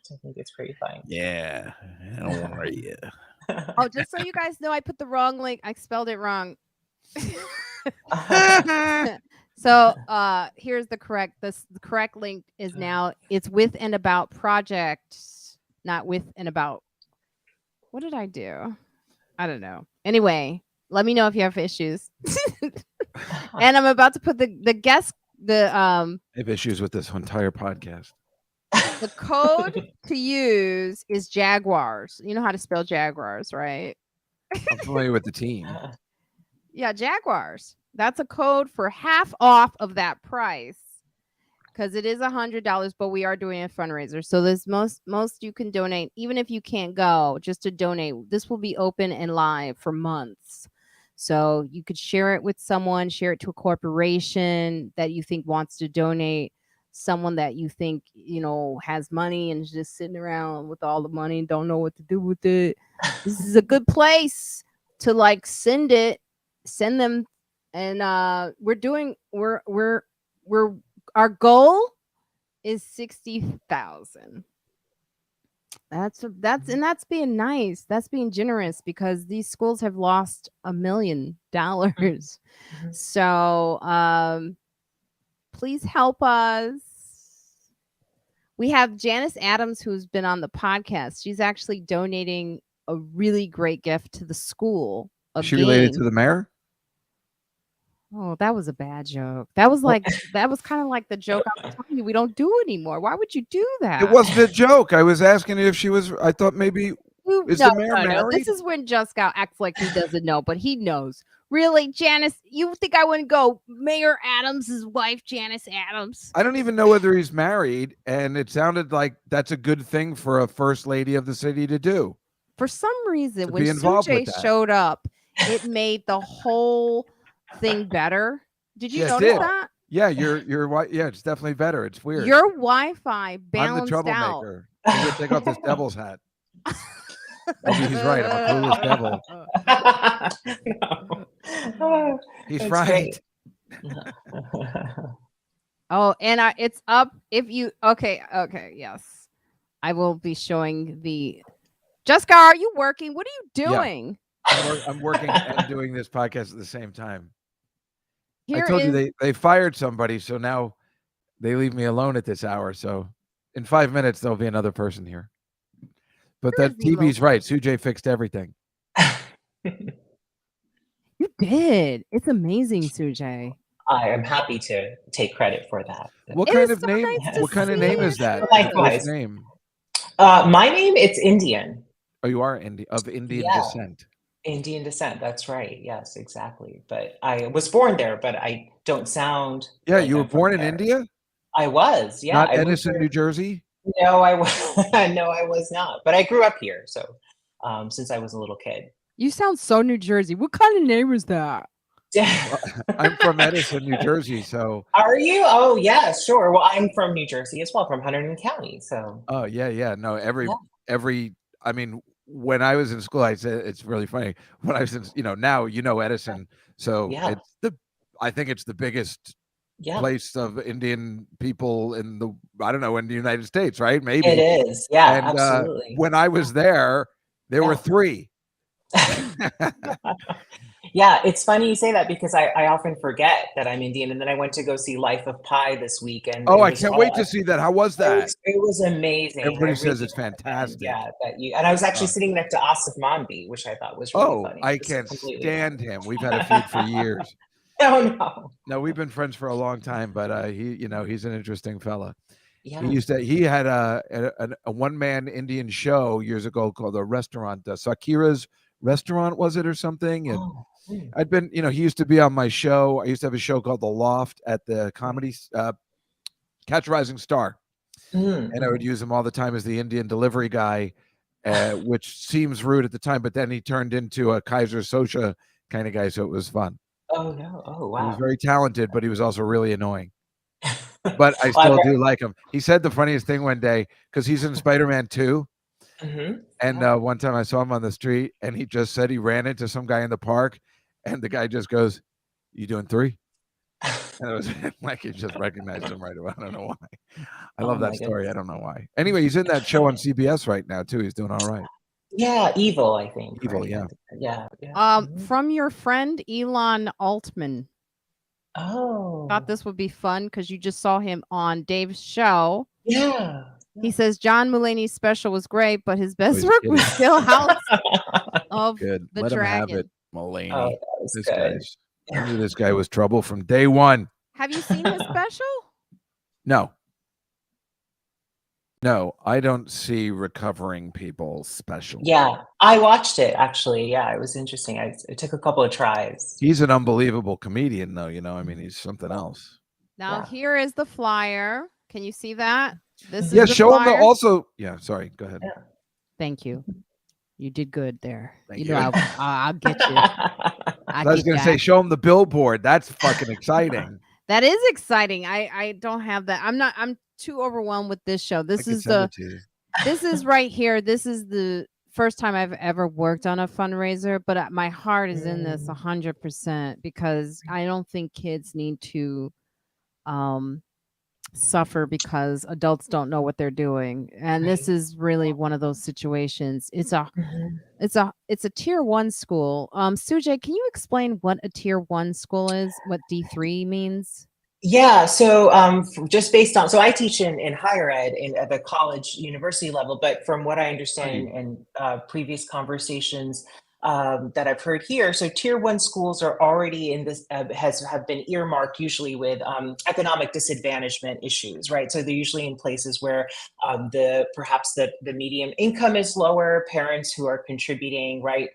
I think it's pretty funny. Yeah, I don't worry. Oh, just so you guys know, I put the wrong link. I spelled it wrong. So here's the correct link is now it's with and about project, not with and about. What did I do? I don't know. Anyway, let me know if you have issues. And I'm about to put I have issues with this entire podcast. The code to use is Jaguars. You know how to spell Jaguars, right? I'm familiar with the team. Yeah, Jaguars. That's a code for half off of that price because it is $100, but we are doing a fundraiser. So there's most you can donate, even if you can't go, just to donate. This will be open and live for months. So you could share it with someone, share it to a corporation that you think wants to donate, someone that you think, has money and is just sitting around with all the money and don't know what to do with it. This is a good place to send them. And our goal is 60,000. That's being nice. That's being generous because these schools have lost $1 million. So please help us. We have Janice Adams, who's been on the podcast. She's actually donating a really great gift to the school. Is she related to the mayor? Oh, that was a bad joke. That was kind of like the joke I was telling you we don't do anymore. Why would you do that? It wasn't a joke. I was asking if she was. I thought maybe the mayor married? This is when Juskow acts like he doesn't know, but he knows. Really, Janice? You think I wouldn't go Mayor Adams' wife, Janice Adams? I don't even know whether he's married, and it sounded like that's a good thing for a first lady of the city to do. For some reason, when Sujay showed up, it made the whole thing better. Did you notice that? Yeah, your yeah, it's definitely better. It's weird. Your Wi-Fi balanced I'm the troublemaker. I'm gonna take off this devil's hat. Maybe he's right. I'm a clueless devil. No. He's That's right. Oh, and it's up. If you okay, yes, I will be showing the. Juskow, are you working? What are you doing? Yeah. I'm working and doing this podcast at the same time. I told you they fired somebody, so now they leave me alone at this hour. So In 5 minutes, there'll be another person here. But Where that is Elo? TV's right. Sujay fixed everything. You did. It's amazing, Sujay. I am happy to take credit for that. What It kind is of so name? nice to What kind of see name you. is that? Likewise. First name. My name, it's Indian. Oh, you are of Indian Yeah. descent. Indian descent. That's right. Yes, exactly. But I was born there, but I don't sound. Yeah, like you were I'm from born in there. India, I was. Yeah. not I moved Edison, here- New Jersey. No, I was. No, I was not. But I grew up here. So since I was a little kid. You sound so New Jersey. What kind of name is that? I'm from Edison, New Jersey. So. Are you? Oh, yeah, sure. Well, I'm from New Jersey as well, from Hunterdon County. So. Oh yeah. No, Yeah. every. I mean, when I was in school, I said it's really funny. When I was in, now Edison, so Yeah. I think it's the biggest Yeah. place of Indian people in the in the United States, right? Maybe It is. Yeah, And absolutely. when I was there were Yeah. 3. Yeah, it's funny you say that because I often forget that I'm Indian, and then I went to go see Life of Pi this weekend. Oh, I can't wait to see that. How was that? It was amazing. Everybody I says really it's fantastic. Yeah, and I was actually sitting next to Asif Mambi, which I thought was really funny. I Just can't completely stand him. We've had a feud for years. Oh no. No, we've been friends for a long time, but he's an interesting fella. Yeah. He had a one-man Indian show years ago called the restaurant, Sakira's Restaurant, was it, or something? And I'd been, he used to be on my show. I used to have a show called The Loft at the comedy Catch a Rising Star. And I would use him all the time as the Indian delivery guy, which seems rude at the time, but then he turned into a Kaiser Sosha kind of guy, so it was fun. Oh no. Oh wow. He was very talented, but he was also really annoying. But I still do like him. He said the funniest thing one day, because he's in Spider-Man 2. And one time I saw him on the street, and he just said he ran into some guy in the park, and the guy just goes, "You doing 3?" And it was like he just recognized him right away. I don't know why. I love that story. Goodness. I don't know why. Anyway, he's in that show on CBS right now too. He's doing all right. Yeah, Evil, I think. Evil, right? Yeah. From your friend Elon Altman. Oh. Thought this would be fun because you just saw him on Dave's show. Yeah. He says John Mulaney's special was great, but his best work was still House of the Let Dragon. him have it, Mulaney. Oh, that was good. I knew this guy was trouble from day one. Have you seen his special? No, I don't see recovering people special. Yeah, I watched it actually. Yeah, it was interesting. It took a couple of tries. He's an unbelievable comedian, though. I mean, he's something else. Now here is the flyer. Can you see that? This is the show flyer. him the also. Yeah, sorry. Go ahead. Yeah. Thank you. You did good there. Thank you. I'll get you. I was going to say, show him the billboard. That's fucking exciting. That is exciting. I don't have that. I'm too overwhelmed with this show. This is right here. This is the first time I've ever worked on a fundraiser, but my heart is in this 100% because I don't think kids need to suffer because adults don't know what they're doing. And this is really one of those situations. It's a tier 1 school. Sujay, can you explain what a tier 1 school is? What D3 means? Yeah, so just based on, so I teach in higher ed at the college university level, but from what I understand in previous conversations that I've heard here, so tier 1 schools are already in this, have been earmarked usually with economic disadvantagement issues, right? So they're usually in places where perhaps the median income is lower, parents who are contributing, right,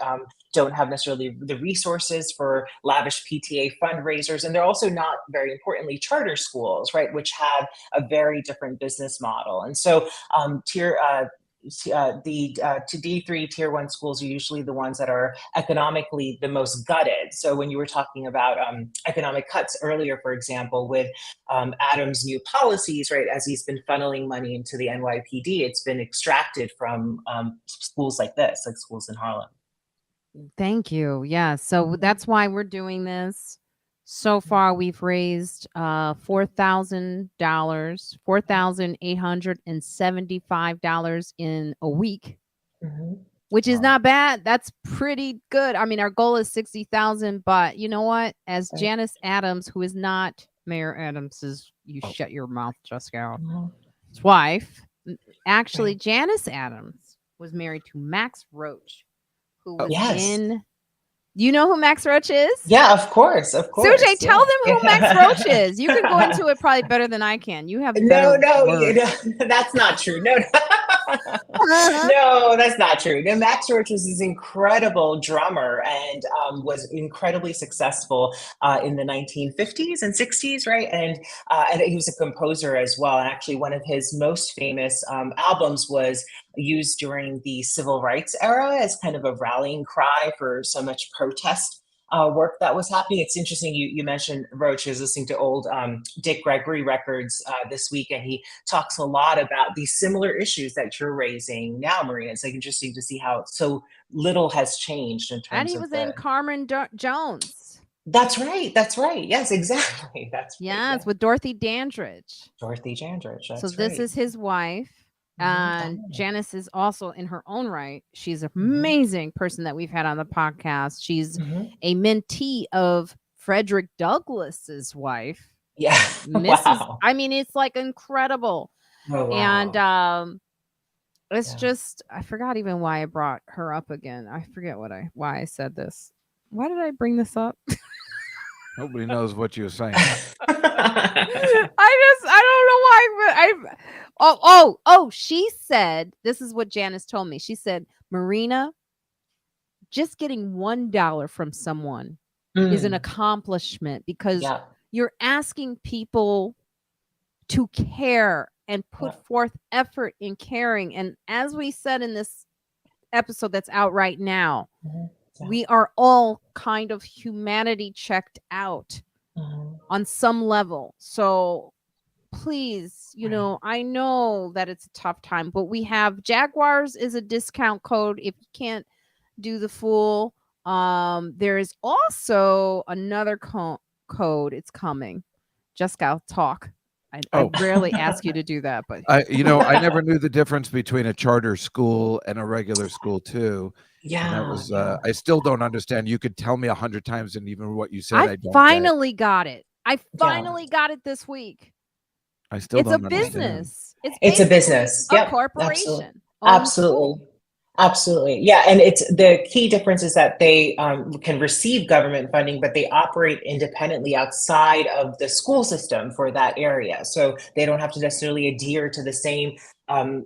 don't have necessarily the resources for lavish PTA fundraisers. And they're also not, very importantly, charter schools, right, which have a very different business model. And so to D3 tier 1 schools are usually the ones that are economically the most gutted. So when you were talking about economic cuts earlier, for example, with Adam's new policies, right, as he's been funneling money into the NYPD, it's been extracted from schools like this, like schools in Harlem. Thank you. Yeah. So that's why we're doing this. So far, we've raised $4,000, $4,875 in a week, which is not bad. That's pretty good. I mean, our goal is 60,000, but you know what? As Janice Adams, who is not Mayor Adams's, you shut your mouth, Juskow. wife, actually, Janice Adams, was married to Max Roach, who was in. You know who Max Roach is? Yeah, of course. Sujay, tell them who Max Roach is. You can go into it probably better than I can. You have no, that's not true. No, no, that's not true. No, Max Roach was this incredible drummer and was incredibly successful in the 1950s and 60s, right? And he was a composer as well. And actually, one of his most famous albums was used during the civil rights era as kind of a rallying cry for so much protest work that was happening. It's interesting you mentioned Roach. I was listening to old Dick Gregory records this week, and he talks a lot about these similar issues that you're raising now, Marina. It's like interesting to see how so little has changed in terms of. And he was in Carmen Jones. That's right. Yes, exactly. That's right. Yes, with Dorothy Dandridge. So this is his wife. And Janice is also in her own right. She's an amazing person that we've had on the podcast. She's a mentee of Frederick Douglass's wife. Yeah. Wow. I mean, it's like incredible. Oh, wow. And it's just, I forgot even why I brought her up again. I forget why I said this. Why did I bring this up? Nobody knows what you were saying. I don't know why. She said, this is what Janice told me. She said, Marina, just getting $1 from someone is an accomplishment because you're asking people to care and put forth effort in caring. And as we said in this episode that's out right now, we are all kind of humanity checked out on some level. So please, I know that it's a tough time, but we have Jaguars is a discount code if you can't do the full. There is also another code. It's coming. Juskow, talk. I rarely ask you to do that, but I never knew the difference between a charter school and a regular school too. Yeah, and that was. I still don't understand. You could tell me 100 times, and even what you said, I don't finally got it. I finally got it this week. I still don't understand. It's a business. It's a business. A corporation. Absolutely. Yeah. And it's the key difference is that they can receive government funding, but they operate independently outside of the school system for that area. So they don't have to necessarily adhere to the same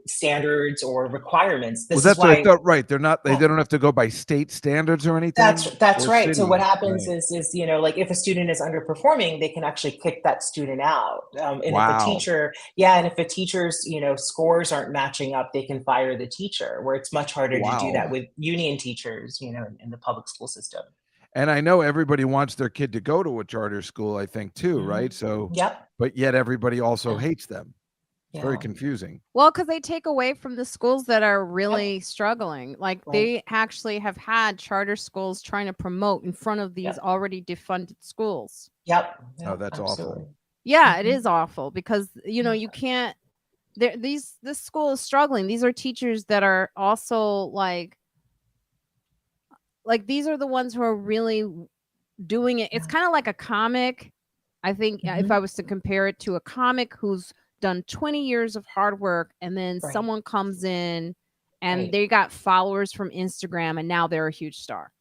standards or requirements. That's what I thought. Right. They're not, they don't have to go by state standards or anything. That's right. So what happens is, like if a student is underperforming, they can actually kick that student out. And if a teacher's, scores aren't matching up, they can fire the teacher, where it's much harder to do that with union teachers, in the public school system. And I know everybody wants their kid to go to a charter school, I think too, right? So, but yet everybody also hates them. It's very confusing. Well, because they take away from the schools that are really struggling. Like they actually have had charter schools trying to promote in front of these already defunded schools. Oh, that's awful. Yeah, it is awful because, you can't. This school is struggling. These are teachers that are also like these are the ones who are really doing it. It's kind of like a comic. I think if I was to compare it to a comic who's done 20 years of hard work and then someone comes in and they got followers from Instagram and now they're a huge star.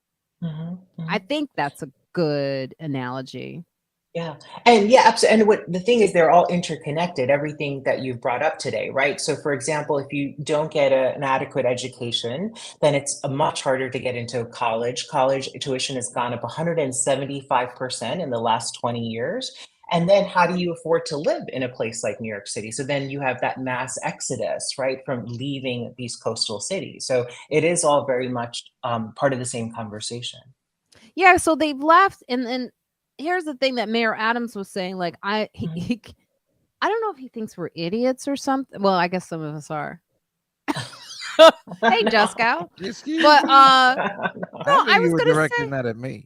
I think that's a good analogy. Yeah. And absolutely. And what the thing is, they're all interconnected, everything that you've brought up today, right? So for example, if you don't get an adequate education, then it's much harder to get into college. College tuition has gone up 175% in the last 20 years. And then how do you afford to live in a place like New York City? So then you have that mass exodus, right, from leaving these coastal cities. So it is all very much part of the same conversation. Yeah. So they've left. And then here's the thing that Mayor Adams was saying, like, I don't know if he thinks we're idiots or something. Well, I guess some of us are. Hey, Juskow. But I was going to directing that at me.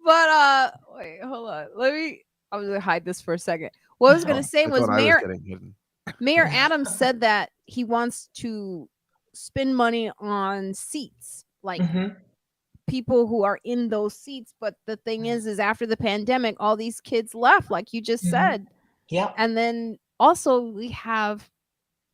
But wait, hold on. I'm gonna hide this for a second. What I was gonna say was Mayor Adams said that he wants to spend money on seats, like people who are in those seats. But the thing is after the pandemic, all these kids left, like you just said. Yeah. And then also we have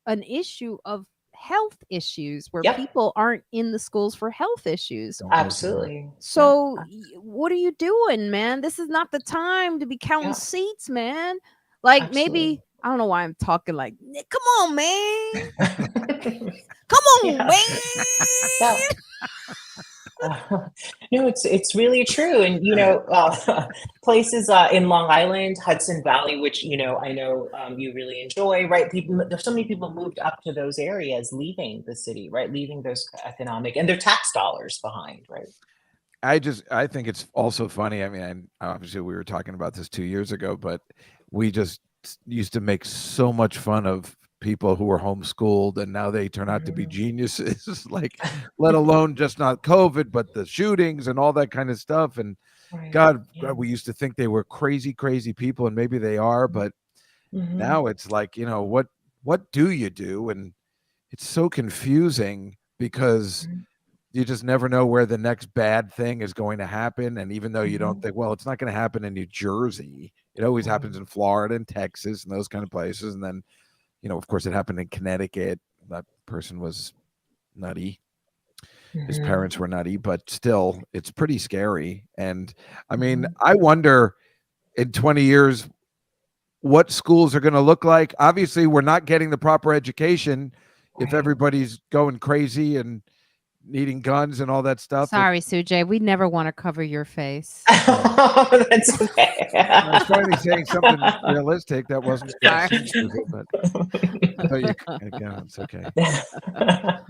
an issue of health issues where Yep. people aren't in the schools for health issues. Don't go to Absolutely. So what are you doing, man? This is not the time to be counting Yeah. seats, man. Like Absolutely. maybe I don't know why I'm talking like, come on, man. Come on, Yeah. man. Yeah. No, it's really true, and places in Long Island, Hudson Valley, which I know you really enjoy, right? There's so many people moved up to those areas, leaving the city, right? Leaving those economic and their tax dollars behind, right? I think it's also funny. I mean, obviously we were talking about this 2 years ago, but we just used to make so much fun of people who were homeschooled, and now they turn out to be geniuses. Like, let alone just not COVID, but the shootings and all that kind of stuff. And Right. God, Yeah. we used to think they were crazy, crazy people, and maybe they are, but now it's like, what do you do? And it's so confusing because you just never know where the next bad thing is going to happen. And even though you don't think, well, it's not going to happen in New Jersey, it always happens in Florida and Texas and those kind of places. And then, of course, it happened in Connecticut. That person was nutty. His parents were nutty, but still, it's pretty scary. And I mean, I wonder in 20 years what schools are going to look like. Obviously, we're not getting the proper education if everybody's going crazy and needing guns and all that stuff. Sorry, Sujay. We never want to cover your face. That's okay. I was finally saying something realistic that wasn't. Sorry. But again, it's okay.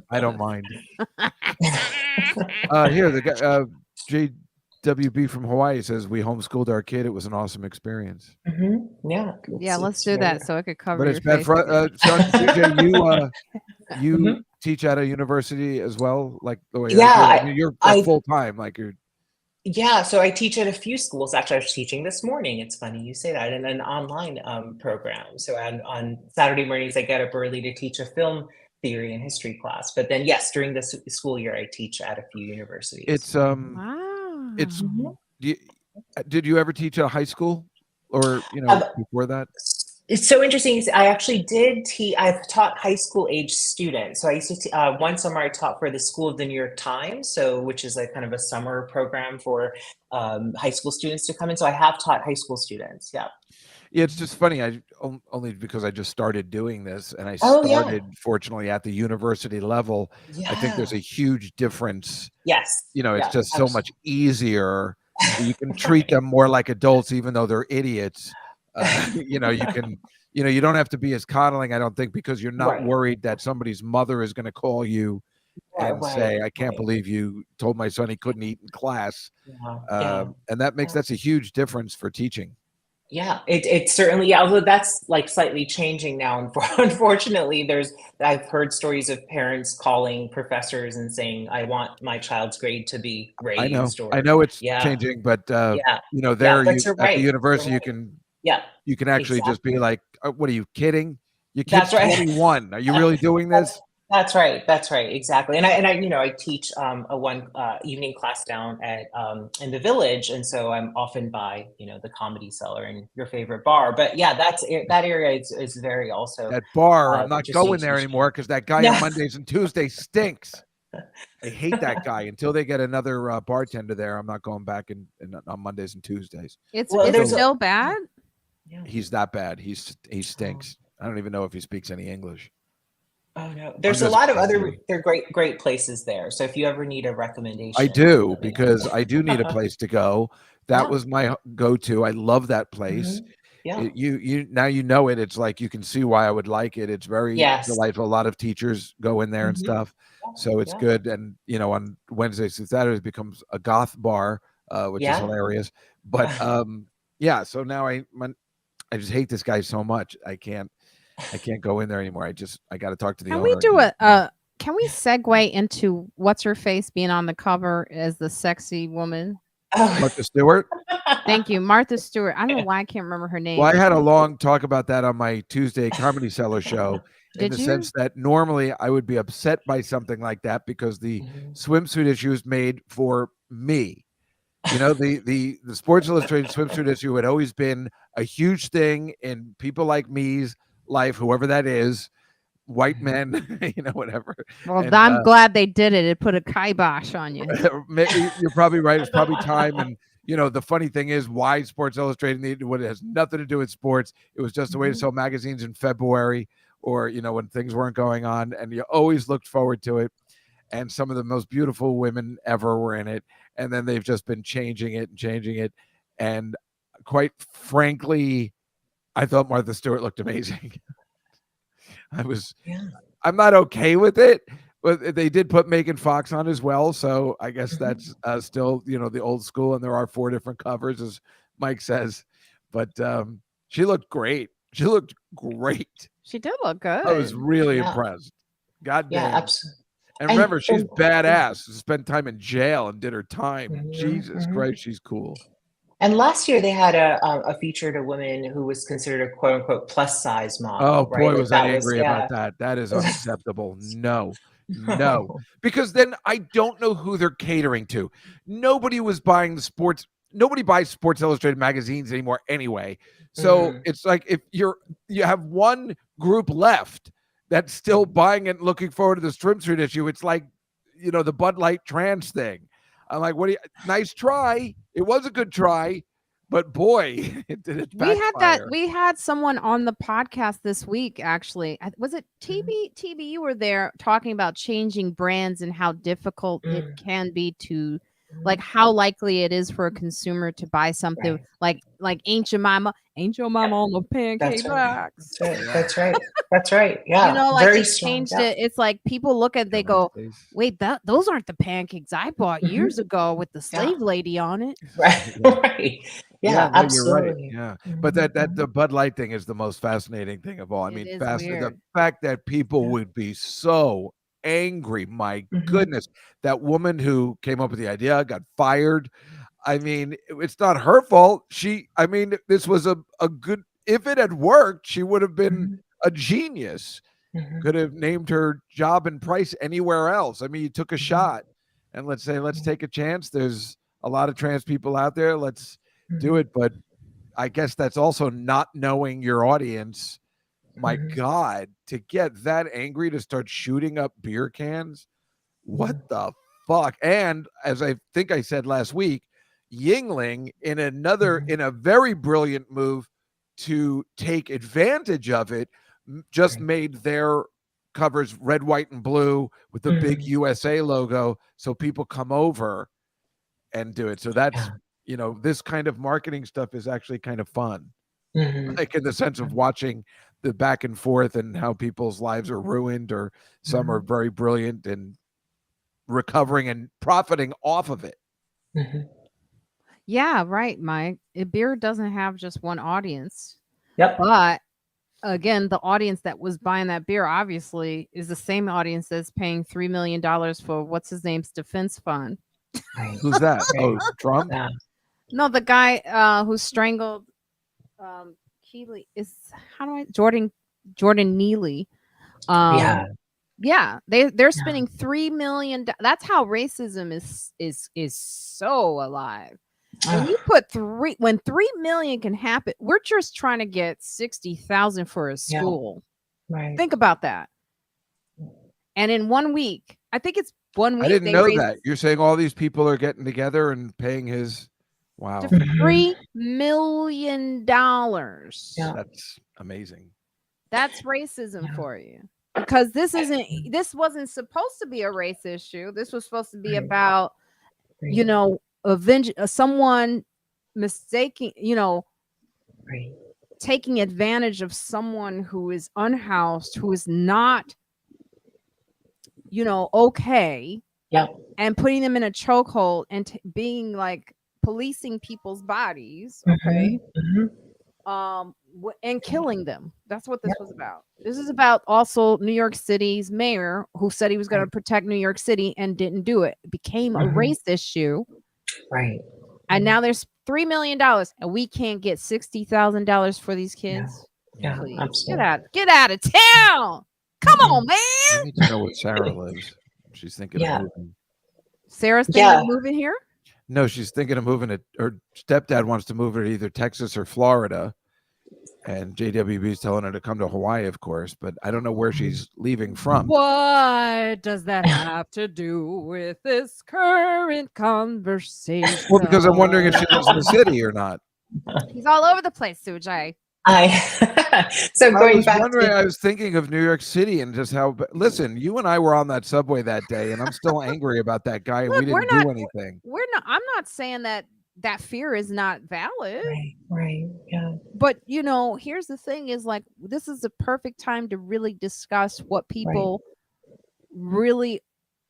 I don't mind. Here, the guy, JWB from Hawaii says we homeschooled our kid. It was an awesome experience. Yeah. Yeah, let's do that so I could cover But your it's bad face. for son, CJ, you Mhm. teach at a university as well, like the way Yeah, I mean, you're I- full time, like you're. Yeah, so I teach at a few schools. Actually, I was teaching this morning. It's funny you say that, in an online program. So on Saturday mornings, I get up early to teach a film theory and history class. But then, yes, during the school year, I teach at a few universities. It's Wow. it's. Mhm. Did you ever teach at a high school, or before that? It's so interesting. I actually did teach. I've taught high school age students. So I used to one summer I taught for the School of the New York Times, which is like kind of a summer program for high school students to come in. So I have taught high school students. Yeah. Yeah, it's just funny. I only because I just started doing this, and I Oh, started yeah. fortunately at the university level. I think there's a huge difference. Yes. It's just so much easier. You can treat them more like adults, even though they're idiots. You can, you don't have to be as coddling, I don't think, because you're not worried that somebody's mother is going to call you and say, I can't believe you told my son he couldn't eat in class. And that's a huge difference for teaching. Yeah, it certainly, although that's like slightly changing now. Unfortunately, I've heard stories of parents calling professors and saying, I want my child's grade to be raised. I know it's changing, but at the university, you can actually just be like, what are you kidding? Your kid's 21. Are you really doing this? That's right. Exactly. And I teach a one evening class down at in the Village, and so I'm often by the Comedy Cellar and your favorite bar. But yeah, that area is very also that bar. I'm not going there anymore because that guy on Mondays and Tuesdays stinks. I hate that guy. Until they get another bartender there, I'm not going back on Mondays and Tuesdays. It's still bad. He's that bad. He stinks. I don't even know if he speaks any English. Oh no, there's a lot of they're great places there. So if you ever need a recommendation, I do, because I do need a place to go. That was my go-to. I love that place. Yeah. You now it. It's like you can see why I would like it. It's very delightful. A lot of teachers go in there and stuff. So it's good. And on Wednesdays and Saturdays it becomes a goth bar, which is hilarious. But so now I just hate this guy so much. I can't go in there anymore. I got to talk to the owner. Can we do can we segue into what's her face being on the cover as the sexy woman? Martha Stewart. Thank you, Martha Stewart. I don't know why I can't remember her name. Well, I had a long talk about that on my Tuesday Comedy Cellar show. In the sense that normally I would be upset by something like that because the swimsuit issue is made for me. You know, the Sports Illustrated swimsuit issue had always been a huge thing in people like me's life, whoever that is, white men, you know, whatever. Well, And I'm glad they did it. It put a kibosh on you. you're probably right. It's probably time. And you know, the funny thing is, why Sports Illustrated needed what, it has nothing to do with sports. It was just a way to sell magazines in February, or you know, when things weren't going on, and you always looked forward to it. And some of the most beautiful women ever were in it. And then they've just been changing it. And quite frankly, I thought Martha Stewart looked amazing. I'm not okay with it, but they did put Megan Fox on as well. So I guess that's still, you know, the old school. And there are 4 different covers, as Mike says. But she looked great. She looked great. She did look good. I was really impressed. God damn. Yeah, absolutely. And remember, she's badass. She spent time in jail and did her time. Jesus Christ, she's cool. And last year they had a featured a woman who was considered a quote unquote plus size model. Oh boy, right? was I angry about that. That is unacceptable. No. Because then I don't know who they're catering to. Nobody was buying the sports. Nobody buys Sports Illustrated magazines anymore anyway. So it's like if you have one group left that's still buying it and looking forward to the swimsuit issue. It's like, you know, the Bud Light trans thing. I'm like, nice try. It was a good try, but boy, it did backfire. We had someone on the podcast this week, actually. Was it TB? TB, you were there talking about changing brands and how difficult it can be to, like, how likely it is for a consumer to buy something like Ain't Your Mama on the pancake box. That's right. Yeah. You know, like Very it changed it. It's like people look at, they go, wait, those aren't the pancakes I bought years ago with the slave lady on it. Right. Yeah, absolutely. You're right. Yeah. But that the Bud Light thing is the most fascinating thing of all. I mean, the fact that people would be so angry. My goodness, that woman who came up with the idea got fired. I mean, it's not her fault. This was a good, if it had worked, she would have been a genius. Could have named her job and price anywhere else. I mean, you took a shot, and let's take a chance. There's a lot of trans people out there. Let's do it. But I guess that's also not knowing your audience. My God, to get that angry to start shooting up beer cans. What the fuck? And as I think I said last week, Yingling in a very brilliant move to take advantage of it, just made their covers red, white, and blue with the big USA logo, so people come over and do it. So that's, you know, this kind of marketing stuff is actually kind of fun, like in the sense of watching the back and forth and how people's lives are ruined, or some are very brilliant and recovering and profiting off of it. Yeah, right, Mike. Beer doesn't have just one audience. Yep. But again, the audience that was buying that beer obviously is the same audience that's paying $3 million for what's his name's defense fund. Who's that? Oh, Trump? Yeah. No, the guy who strangled Keeley is Jordan Neely. Yeah, they're spending $3 million. That's how racism is so alive. When you put when 3 million can happen, we're just trying to get 60,000 for a school. Right. Think about that. And in 1 week, I think it's 1 week. I didn't know that. You're saying all these people are getting together and paying his. Wow. $3 million. Yeah. That's amazing. That's racism for you. Because this wasn't supposed to be a race issue. This was supposed to be about, you know, someone mistaking, you know, taking advantage of someone who is unhoused, who is not, you know, okay. Yeah. And putting them in a chokehold and being like policing people's bodies. Okay. And killing them. That's what this was about. This is about also New York City's mayor who said he was going to protect New York City and didn't do it. It became a race issue. Right. And now there's $3 million and we can't get $60,000 for these kids. Yeah. Please. Absolutely. Get out of town. Come on, man. I need to know where Sarah lives. She's thinking of moving. Sarah's thinking of moving here? No, she's thinking of moving to. Her stepdad wants to move her to either Texas or Florida, and JWB is telling her to come to Hawaii, of course. But I don't know where she's leaving from. What does that have to do with this current conversation? Well, because I'm wondering if she lives in the city or not. He's all over the place, Sujay. So I going was back wondering. to I was thinking of New York City and just how. Listen, you and I were on that subway that day, and I'm still angry about that guy, and Look, we didn't do anything. I'm not saying that fear is not valid. right, yeah, But here's the thing: is like this is the perfect time to really discuss what people really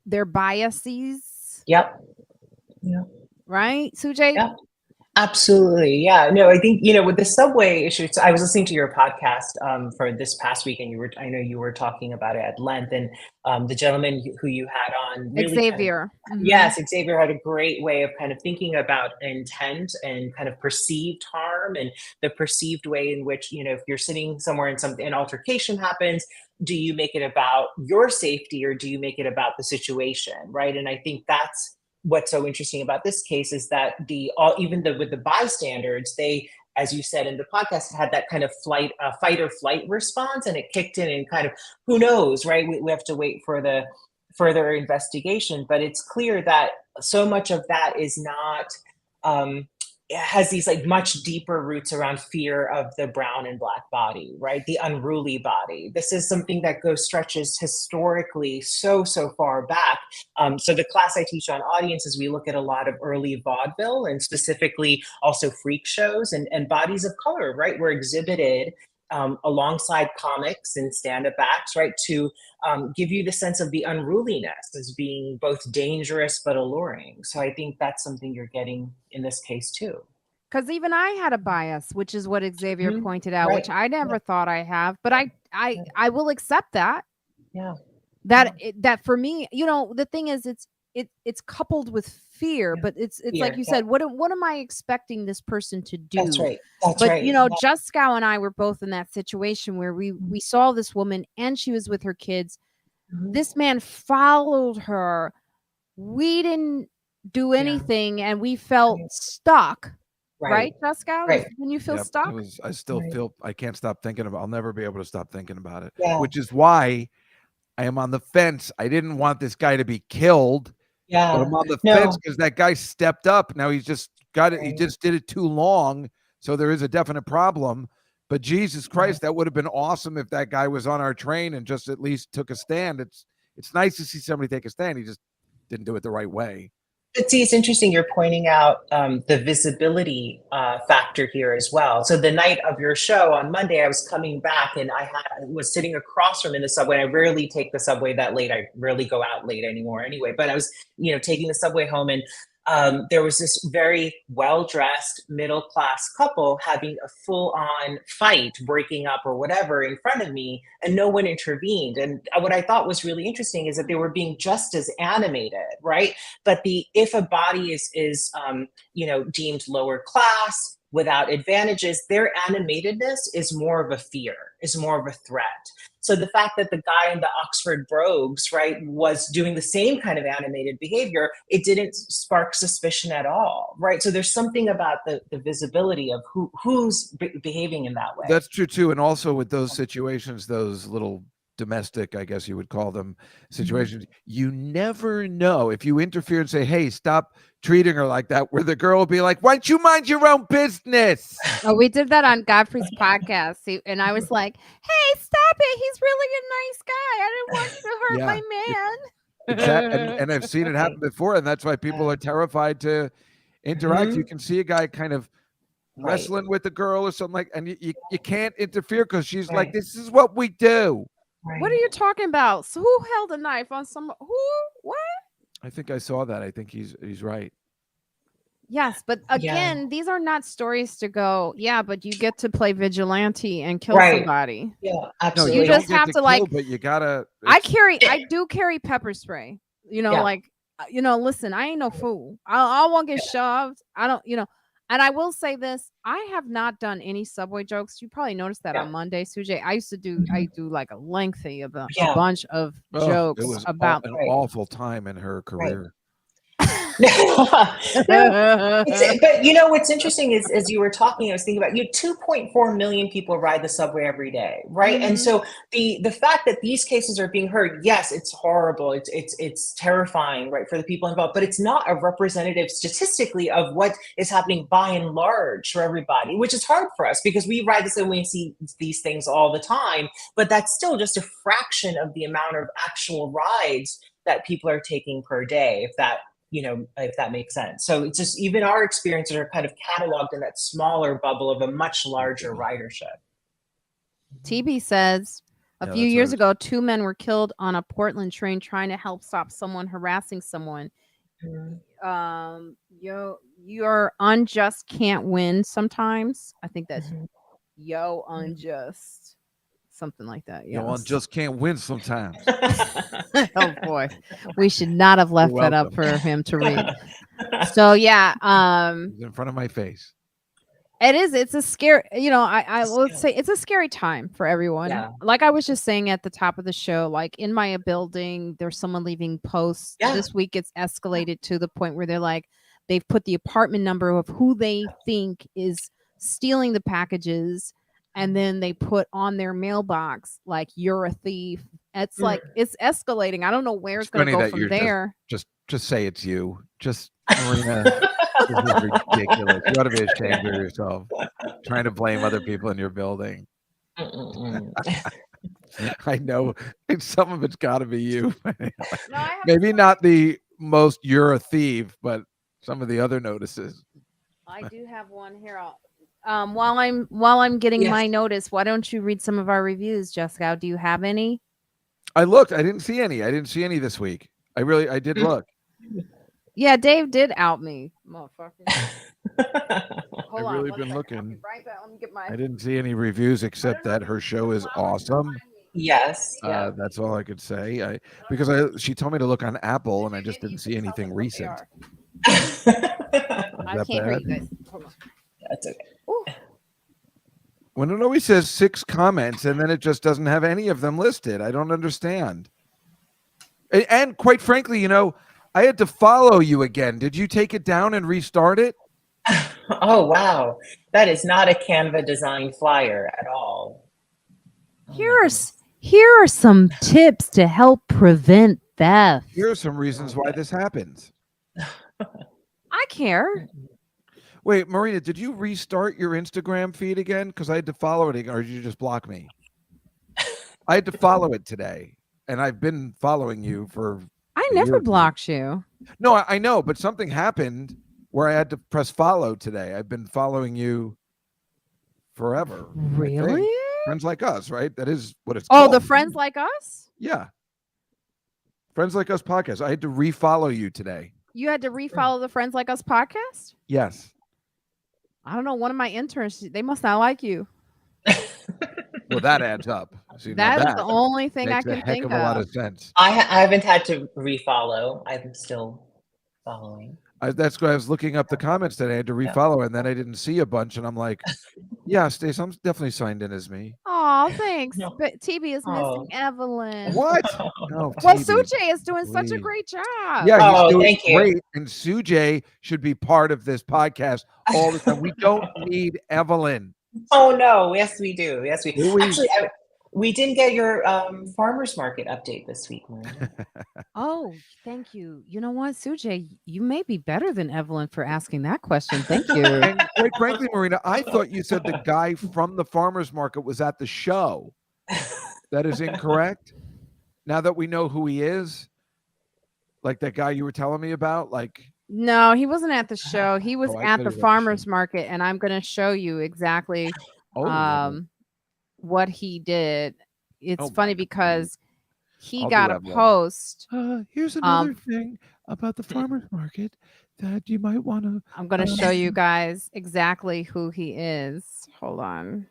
their biases. yep, Right, Sujay? Yep. Absolutely. Yeah. No, I think, with the subway issue, so I was listening to your podcast for this past week, and I know you were talking about it at length, and the gentleman who you had on really Xavier. Yes, Xavier had a great way of kind of thinking about intent and kind of perceived harm, and the perceived way in which, if you're sitting somewhere and an altercation happens, do you make it about your safety or do you make it about the situation? Right. And I think that's what's so interesting about this case is that with the bystanders, they, as you said in the podcast, had that kind of fight or flight response, and it kicked in and kind of, who knows, right? We have to wait for the further investigation, but it's clear that so much of that is not, it has these like much deeper roots around fear of the brown and black body, right? The unruly body. This is something that stretches historically so far back. So the class I teach on audiences, we look at a lot of early vaudeville and specifically also freak shows, and bodies of color, right, were exhibited alongside comics and stand-up acts, right, to give you the sense of the unruliness as being both dangerous but alluring. So I think that's something you're getting in this case too. Because even I had a bias, which is what Xavier pointed out, Right. which I never thought I have, but I will accept that. Yeah. That for me, the thing is, it's coupled with fear, but it's Fear, like you said, what am I expecting this person to do? That's right. That's But right. Juskow and I were both in that situation where we saw this woman and she was with her kids. This man followed her. We didn't do anything, and we felt stuck. Right, Juskow? Right. When you feel Yep, stuck? I still feel I can't stop thinking about. I'll never be able to stop thinking about it. Yeah. Which is why I am on the fence. I didn't want this guy to be killed. Yeah. But I'm on the fence because that guy stepped up. Now he's just got it. He just did it too long. So there is a definite problem. But Jesus Christ, that would have been awesome if that guy was on our train and just at least took a stand. It's nice to see somebody take a stand. He just didn't do it the right way. But see, it's interesting you're pointing out the visibility factor here as well. So the night of your show on Monday, I was coming back and I was sitting across from in the subway. I rarely take the subway that late. I rarely go out late anymore anyway. But I was, taking the subway home, and there was this very well-dressed middle-class couple having a full-on fight, breaking up or whatever in front of me, and no one intervened. And what I thought was really interesting is that they were being just as animated, right? But if a body is deemed lower class, without advantages, their animatedness is more of a fear, is more of a threat. So the fact that the guy in the Oxford brogues, right, was doing the same kind of animated behavior, it didn't spark suspicion at all, right? So there's something about the visibility of who's behaving in that way. That's true too. And also with those situations, those little domestic, I guess you would call them, situations, you never know if you interfere and say, hey, stop treating her like that, where the girl will be like, why don't you mind your own business? Oh, we did that on Godfrey's podcast. And I was like, hey, stop it. He's really a nice guy. I didn't want you to hurt my man. Exactly. And I've seen it happen before. And that's why people are terrified to interact. You can see a guy kind of wrestling with a girl or something like, and you can't interfere because she's like, this is what we do. Right. What are you talking about? So who held a knife on what? I think I saw that. I think he's right. Yes, but again, these are not stories to go, but you get to play vigilante and kill somebody. Yeah, absolutely. No, you just have to kill, but you gotta. I do carry pepper spray. Listen, I ain't no fool. I won't get shoved. I don't, And I will say this, I have not done any subway jokes. You probably noticed that on Monday, Sujay. I do like a lengthy a bunch of jokes it was about an awful time in her career. But you know what's interesting is, as you were talking, I was thinking about 2.4 million people ride the subway every day, right? And so the fact that these cases are being heard, yes, it's horrible, it's terrifying, right, for the people involved, but it's not a representative statistically of what is happening by and large for everybody, which is hard for us because we ride the subway and see these things all the time, but that's still just a fraction of the amount of actual rides that people are taking per day, if that makes sense. So it's just, even our experiences are kind of cataloged in that smaller bubble of a much larger ridership. TB says a few years ago, 2 men were killed on a Portland train trying to help stop someone harassing someone. Your unjust can't win sometimes. I think that's yo unjust. Something like that. You know, just can't win sometimes. Oh boy, we should not have left that up for him to read. So yeah, He's in front of my face. it is. It's a scary. I would say it's a scary time for everyone. Yeah. Like I was just saying at the top of the show, like in my building, there's someone leaving posts. Yeah. This week, it's escalated to the point where they're like, they've put the apartment number of who they think is stealing the packages. And then they put on their mailbox, like, you're a thief. It's like, it's escalating. I don't know where it's going to go from there. Just say it's you. Just, Marina, this is ridiculous. You ought to be ashamed of yourself. Trying to blame other people in your building. I know. Some of it's got to be you. Maybe not the most you're a thief, but some of the other notices. I do have one here. While I'm getting my notice, why don't you read some of our reviews, Juskow? Do you have any? I looked. I didn't see any. I didn't see any this week. I did look. Yeah, Dave did out me, motherfucker. Hold on. I've really been looking. Right back. Let me get I didn't see any reviews except that her show is awesome. Yes. That's all I could say. Because she told me to look on Apple, and I just didn't see anything recent. I can't hear you guys. Hold on. That's okay. When it always says 6 comments and then it just doesn't have any of them listed, I don't understand. And quite frankly, I had to follow you again. Did you take it down and restart it? Oh, wow. That is not a Canva design flyer at all. Here are some tips to help prevent theft. Here are some reasons why this happens. I care. Wait, Marina, did you restart your Instagram feed again? Because I had to follow it again, or did you just block me? I had to follow it today, and I've been following you for... I never blocked you. No, I know, but something happened where I had to press follow today. I've been following you forever. Really? Friends Like Us, right? That is what it's called. Oh, the Friends Like Us? Yeah. Friends Like Us podcast. I had to refollow you today. You had to refollow the Friends Like Us podcast? Yes. I don't know. One of my interns, they must not like you. Well, that adds up. See, that is the only thing I can think of. A lot of sense. I haven't had to refollow. I'm still following. That's why I was looking up the comments that I had to refollow, and then I didn't see a bunch, and I'm like, yeah, Stace, I'm definitely signed in as me. Oh, thanks. No. But TB is missing Evelyn. What? No, well, Sujay is doing such a great job. Yeah, he's doing great, and Sujay should be part of this podcast all the time. We don't need Evelyn. Oh no! Yes, we do. Yes, we do. Actually, we didn't get your farmers market update this week, Marina. Oh, thank you. You know what, Sujay, you may be better than Evelyn for asking that question. Thank you. And quite frankly, Marina, I thought you said the guy from the farmers market was at the show. That is incorrect. Now that we know who he is, like that guy you were telling me about, like. No, he wasn't at the show. He was at the farmers market, and I'm going to show you exactly what he did. It's funny because he got a post. Here's another thing about the farmers market that you might want to. I'm going to show you guys exactly who he is. Hold on.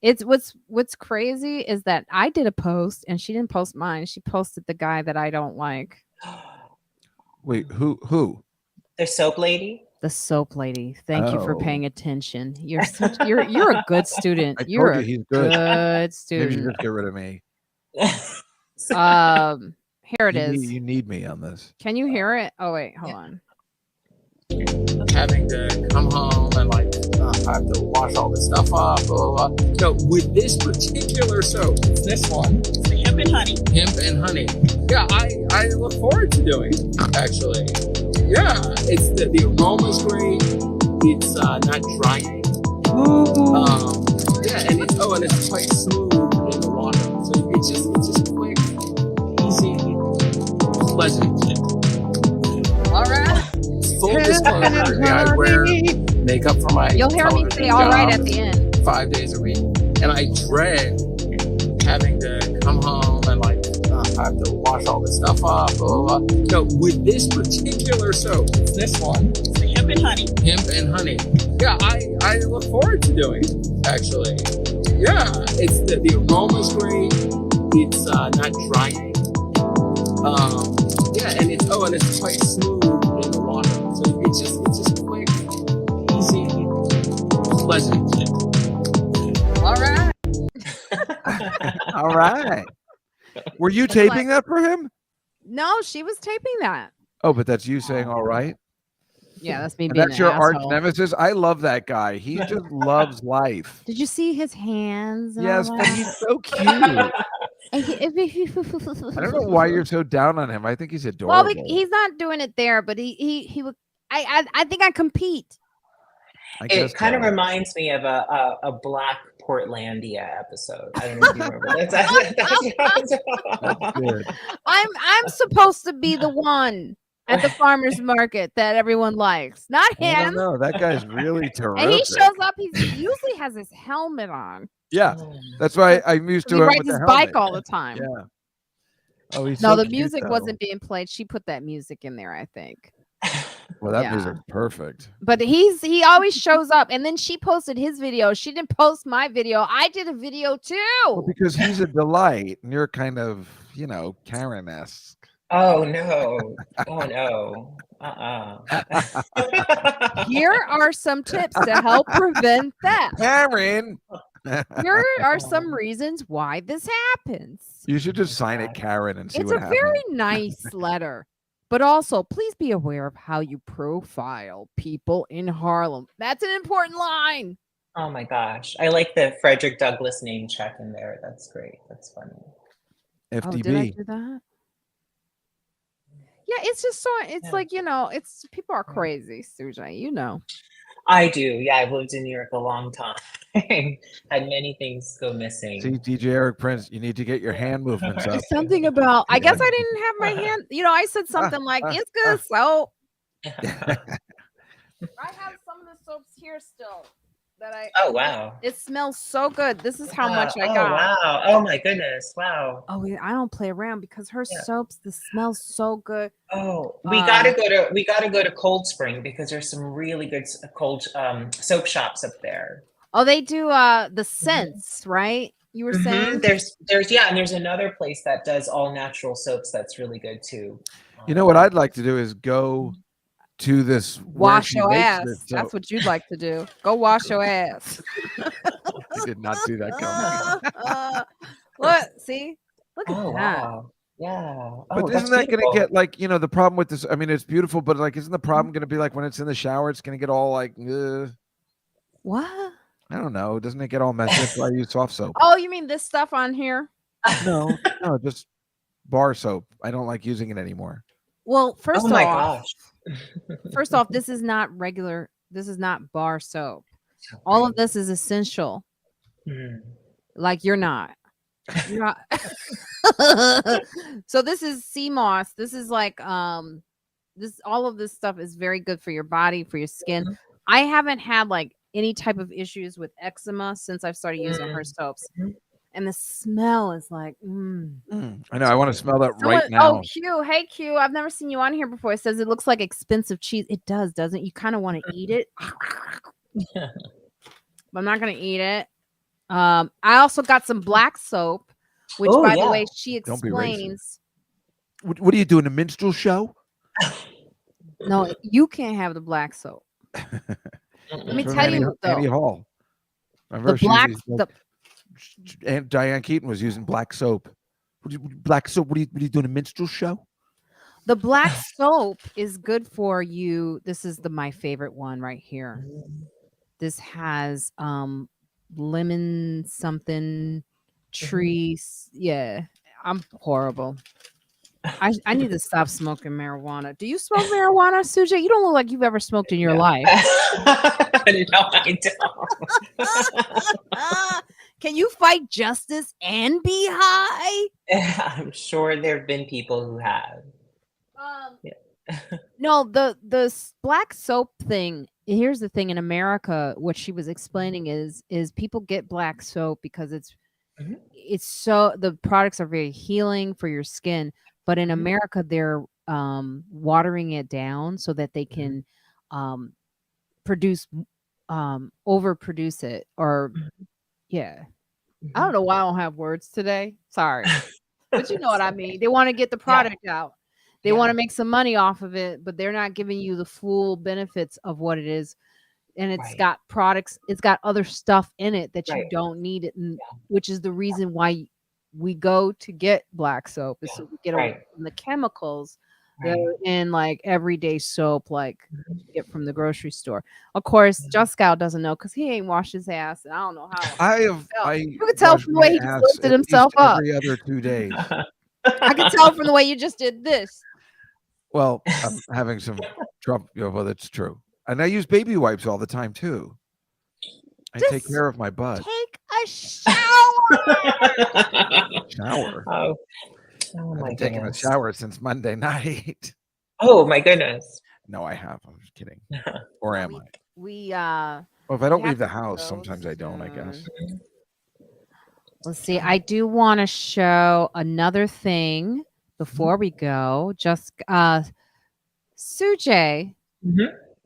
It's what's crazy is that I did a post and she didn't post mine. She posted the guy that I don't like. Wait, who? The soap lady? The soap lady. Thank you for paying attention. You're you're a good student. You're he's good student. Maybe you just get rid of me. Here it is. You need me on this. Can you hear it? Oh wait, hold on. Having to come home and like I have to wash all this stuff off, blah, blah, blah. So with this particular soap, it's this one, it's the hemp and honey. Hemp and honey. Yeah, I look forward to doing it, actually. Yeah, it's the aroma's great. It's not drying. Yeah, and it's quite smooth in the water. So it's just quick, easy, pleasant. All right. Full disclosure, I wear makeup for my You'll hear me say all right at the end. 5 days a week. And I dread having to come home and like I have to wash all this stuff off, blah, blah, blah. So with this particular soap, it's this one, it's the hemp and honey. Hemp and honey. Yeah, I look forward to doing it, actually. Yeah, it's the aroma's great. It's not drying. Yeah, and it's quite smooth in the water. So it's just quick, easy, pleasant. All right. All right. Were you taping that for him? No, she was taping that. Oh, but that's you saying all right? Yeah, that's me And being that's an your arch asshole. nemesis? I love that guy. He just loves life. Did you see his hands? And Yes, all but that? he's so cute. I I don't know why you're so down on him. I think he's Well, adorable. he's not doing it there, but he would. I think I compete. I guess It kind of so. reminds me of a Black Portlandia episode. I don't know if you remember. That's Good. I'm supposed to be the one at the farmer's market that everyone likes, not I don't him. know. That guy's really terrific. And he shows up. He usually has his helmet on. Yeah, that's why I'm used to He him rides with his the bike helmet. all the time. Yeah. Oh, he's No, so the cute, music though. wasn't being played. She put that music in there, I think. Well, that Yeah. music's perfect. But he always shows up. And then she posted his video. She didn't post my video. I did a video Well, too. because he's a delight, and you're kind of, Karen-esque. Oh no! Oh no! Here are some tips to help prevent theft. Karen. Here are some reasons why this happens. You should just sign it, Karen, and see It's what a happens. very nice letter. But also, please be aware of how you profile people in Harlem. That's an important line. Oh my gosh! I like the Frederick Douglass name check in there. That's great. That's funny. Oh, did I FDB. do that? Yeah, it's just so it's Yeah. like, it's people are crazy, Sujay, I do. Yeah, I've lived in New York a long time. Had many things go missing. See, DJ Eric Prince, you need to get your hand movements up. Something about I guess I didn't have my hand. I said something like it's good soap. I have some of the soaps here still that Oh wow! it smells so good. This is how much I Oh, got. wow! Oh my goodness! Wow! Oh, I don't play around because her Yeah. soaps, the smells so good. Oh, we gotta go to Cold Spring because there's some really good cold soap shops up there. Oh, they do the scents, right? You were saying There's and there's another place that does all natural soaps that's really good too. You know what I'd like to do is go to this where wash she your makes ass. this That's soap. what you'd like to do. Go wash your ass. I did not see that coming. Look, see? Look at Oh that. wow! Yeah. But Oh, isn't that's that going to beautiful. get the problem with this? I mean, it's beautiful, but isn't the problem going to be like when it's in the shower, it's going to get all What? I don't know. Doesn't it get all messy? That's why I use soft soap. Oh, you mean this stuff on here? No, just bar soap. I don't like using it anymore. Well, first Oh my off, gosh! this is not regular. This is not bar soap. All of this is essential. Mhm. Like you're not. You're not. So this is sea moss. This is like this. All of this stuff is very good for your body, for your skin. I haven't had like any type of issues with eczema since I've started using her soaps. Mhm. And the smell is like, I know. I want to smell that right Someone- now. Oh, Q. Hey, Q. I've never seen you on here before. It says it looks like expensive cheese. It does, doesn't it? You kind of want to eat it. But I'm not going to eat it. I also got some black soap, which, Oh, by the yeah. way, she Don't be racist. explains. What are you doing? A minstrel show? No, you can't have the black soap. Let me From tell Annie, you, Annie though. Hall. Remember The black, and Diane Keaton was using black soap. Black soap. What are you doing? A minstrel show? The black soap is good for you. This is my favorite one right here. This has lemon something trees. Yeah, I'm horrible. I need to stop smoking marijuana. Do you smoke marijuana, Sujay? You don't look like you've ever smoked in your life. No, I don't. Can you fight justice and be high? I'm sure there have been people who have. No, the black soap thing. Here's the thing in America. What she was explaining is people get black soap because it's so the products are very healing for your skin. But in America, they're watering it down so that they can overproduce it. Or yeah, I don't know why I don't have words today. Sorry, but you know what I mean. They want to get the product out. They want to make some money off of it, but they're not giving you the full benefits of what it is. And it's got products, it's got other stuff in it that you don't need it, which is the reason why we go to get black soap is so we get away from the chemicals that are in like everyday soap, like you get from the grocery store. Of course, Juskow doesn't know because he ain't washed his ass, and I don't know how. You can tell from the way he just lifted himself up every other 2 days. I can tell from the way you just did this. Well, I'm having some trouble. Well, that's true. And I use baby wipes all the time, too. I take care of my butt. Take a shower. Shower? Oh I've been taking a shower since Monday night. Oh, my goodness. No, I have. I'm just kidding. Or am I? Well, if I don't leave the house, sometimes I don't, I guess. Let's see. I do want to show another thing before we go. Just Sujay,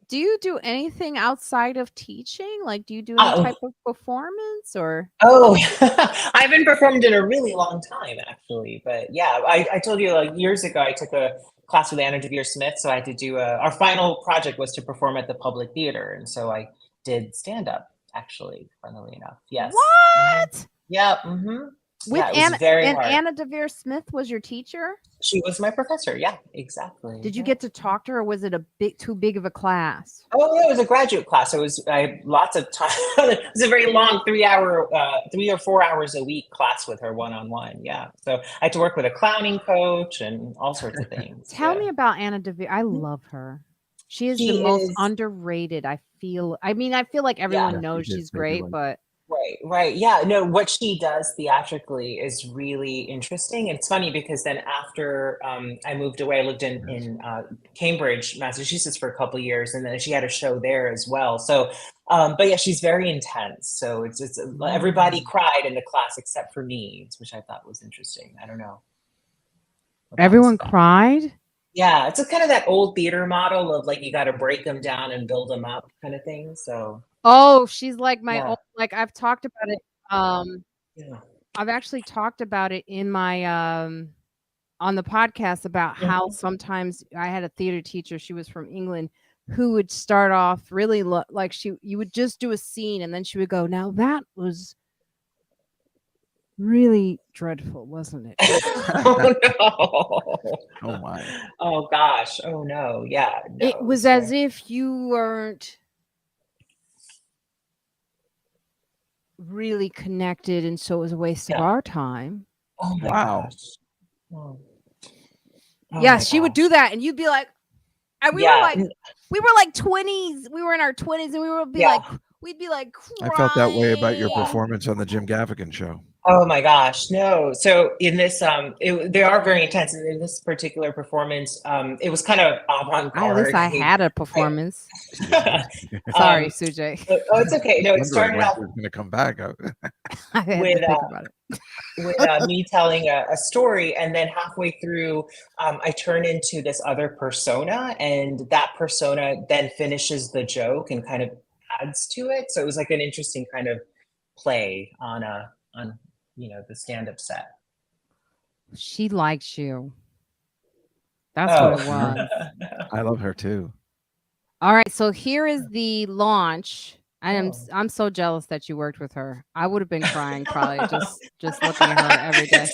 do you do anything outside of teaching? Like, do you do any type of performance or? Oh, I haven't performed in a really long time, actually. But yeah, I told you like years ago, I took a class with Anna Devere Smith. So I had to do our final project was to perform at the Public Theater. And so I did stand up, actually, funnily enough. Yes. What? Yeah. With Anna, and Anna Devere Smith was your teacher? She was my professor. Yeah, exactly. Did you get to talk to her, or was it too big of a class? Oh, yeah, it was a graduate class. I had lots of time. It was a very long 3 or 4 hours a week class with her one-on-one. Yeah. So I had to work with a clowning coach and all sorts of things. Tell me about Anna Devere. I love her. She is the most underrated. I feel like everyone knows she's great, but. Right. Yeah. No, what she does theatrically is really interesting. It's funny because then after I moved away, I lived in Cambridge, Massachusetts for a couple of years, and then she had a show there as well. So, but yeah, she's very intense. So it's everybody cried in the class except for me, which I thought was interesting. I don't know. Everyone cried? Yeah, it's a kind of that old theater model of like you got to break them down and build them up kind of thing. So. Oh, she's like my old, like I've talked about it. I've actually talked about it in my on the podcast about how sometimes I had a theater teacher. She was from England, who would start off really like you would just do a scene and then she would go, "Now that was really dreadful, wasn't it?" Oh no! Oh my! Oh gosh! Oh no! Yeah, no, it was as if you weren't really connected, and so it was a waste of our time. Oh my gosh! Oh. Yeah, she would do that, and you'd be like, and we were like 20s. We were in our 20s, and we would be like, we'd be like, crying. I felt that way about your performance on the Jim Gaffigan show. Oh my gosh, no. So in this, they are very intense. In this particular performance, it was kind of avant-garde. At least I had a performance. Sorry, Sujay. Oh, it's okay. No, it started off. Going to come back. I had to think about it. With me telling a story, and then halfway through, I turn into this other persona, and that persona then finishes the joke and kind of adds to it. So it was like an interesting kind of play on the stand-up set. She likes you. That's what it was. I love her too. All right, so here is the launch. I'm so jealous that you worked with her. I would have been crying probably just looking at her every day.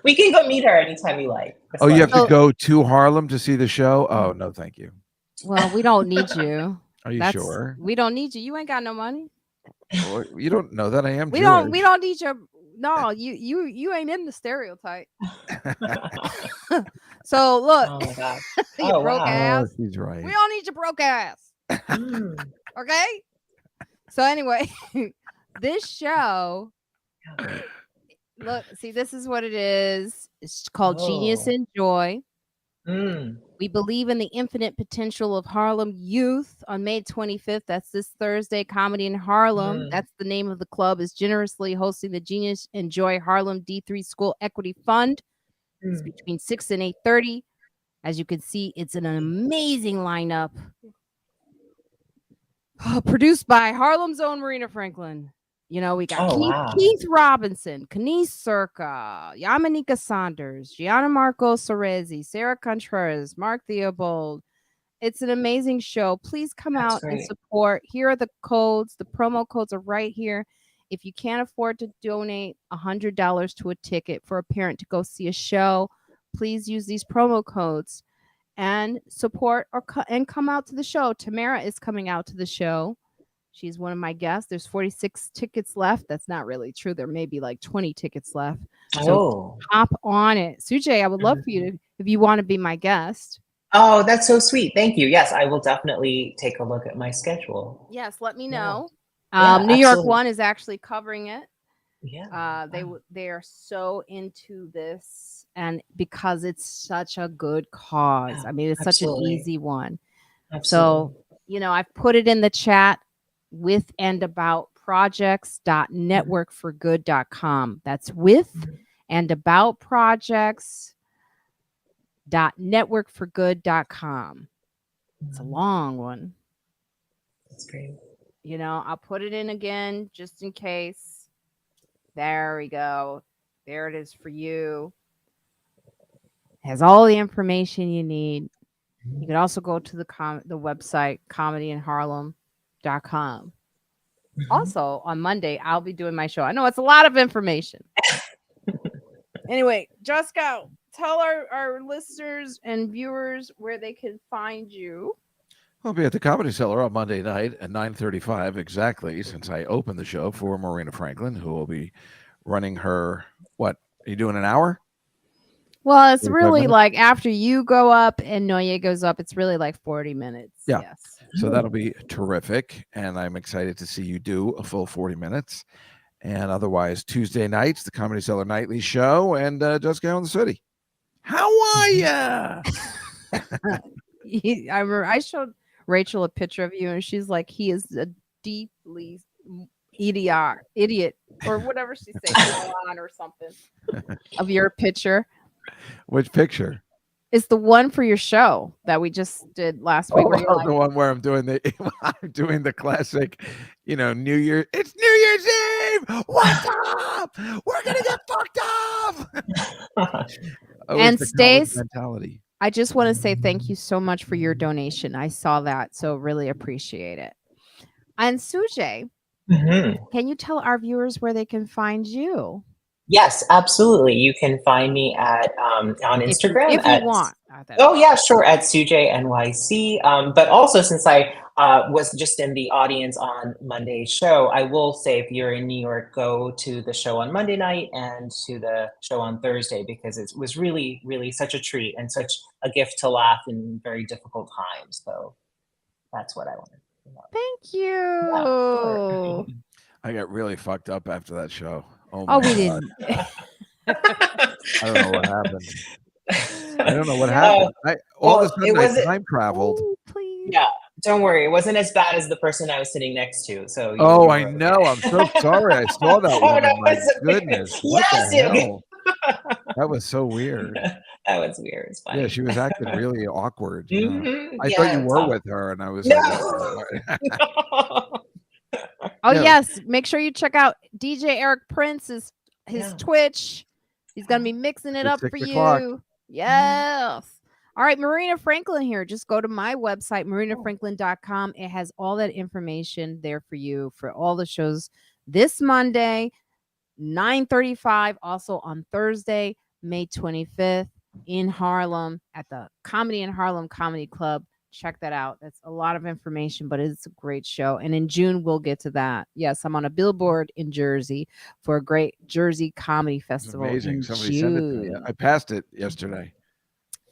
we can go meet her anytime you like. Oh, you have to So- go to Harlem to see the show? Oh, no, thank you. Well, we don't need you. Are you sure? We don't need you. You ain't got no money. Well, you don't know that I am We Jewish. don't need your no, you ain't in the stereotype. So look, Oh my God. you Oh, broke wow. ass. Oh, she's right. We don't need your broke ass. Mm. Okay? So anyway, this show, look, see, this is what it is. It's called Genius Oh. and Joy. Mm. We believe in the infinite potential of Harlem youth on May 25th. That's this Thursday. Comedy in Harlem. Mm. That's the name of the club. Is generously hosting the Genius and Joy Harlem D3 School Equity Fund. It's Mm. between 6 and 8:30. As you can see, it's an amazing lineup. Produced by Harlem's own Marina Franklin. You know, we got Oh, wow. Keith Robinson, Kenise Circa, Yamanika Saunders, Gianna Marco Cerezi, Sarah Contreras, Mark Theobald. It's an amazing show. Please come That's out and great. support. Here are the codes. The promo codes are right here. If you can't afford to donate $100 to a ticket for a parent to go see a show, please use these promo codes and support and come out to the show. Tamara is coming out to the show. She's one of my guests. There's 46 tickets left. That's not really true. There may be like 20 tickets left. So hop on it. Sujay, I would love for you to, if you want to be my guest. Oh, that's so sweet. Thank you. Yes, I will definitely take a look at my schedule. Yes, let me Yeah. know. Yeah, New York absolutely. One is actually covering it. Yeah. They are so into this, and because it's such a good cause. I mean, it's such an Absolutely. easy one. Absolutely. So, you know, I've put it in the chat with and about projects.networkforgood.com. That's with and about projects.networkforgood.com. It's a long one. That's great. You know, I'll put it in again just in case. There we go. There it is for you. Has all the information you need. You can also go to the website comedyinharlem.com. Also, on Monday, I'll be doing my show. I know it's a lot of information. Anyway, Juskow, tell our listeners and viewers where they can find you. I'll be at the Comedy Cellar on Monday night at 9:35 exactly, since I opened the show for Marina Franklin, who will be running her, what, are you doing an hour? Well, it's 45 really minutes? like after you go up and Noye goes up, it's really like 40 minutes. Yeah. Yes. So that'll be terrific, and I'm excited to see you do a full 40 minutes. And otherwise, Tuesday nights, the Comedy Cellar Nightly Show, and Juskow in the City. How are ya? I remember I showed Rachel a picture of you, and she's like, he is a deeply idiot, or whatever she said, moron or something, of your picture. Which picture? It's the one for your show that we just did last week. Where you're like, The one where I'm doing the classic, New Year. It's New Year's Eve. What's up? We're gonna get fucked up. And it's the college Stace, mentality. I just want to say thank you so much for your donation. I saw that, so really appreciate it. And Sujay, can you tell our viewers where they can find you? Yes, absolutely. You can find me at on Instagram. If you want. Oh, yeah, sure. At Sujay NYC. But also, since I was just in the audience on Monday's show, I will say if you're in New York, go to the show on Monday night and to the show on Thursday, because it was really, really such a treat and such a gift to laugh in very difficult times. So that's what I wanted to know. Thank you. Yeah, sure. I got really fucked up after that show. Oh, Oh, we God. didn't. I don't know what happened. I don't know what happened. All of a sudden, I time traveled. Oh, please. Yeah, don't worry. It wasn't as bad as the person I was sitting next to. So I know. I'm so sorry. I saw that woman. no, My it's okay. goodness. What Yes, the okay. hell? That was so weird. That was weird. It's funny. Yeah, she was acting really awkward. Mhm. I thought you were with her, and I was No. like, Oh, Yeah. yes. Make sure you check out DJ Eric Prince's his Yeah. Twitch. He's going to be mixing it At up 6 for o'clock. you. Yes. All right, Marina Franklin here. Just go to my website, marinafranklin.com. It has all that information there for you for all the shows this Monday, 9:35. Also on Thursday, May 25th in Harlem at the Comedy in Harlem Comedy Club. Check that out. That's a lot of information, but it's a great show. And in June, we'll get to that. Yes, I'm on a billboard in Jersey for a great Jersey comedy It's festival. amazing. In Somebody sent it to me. June. I passed it yesterday.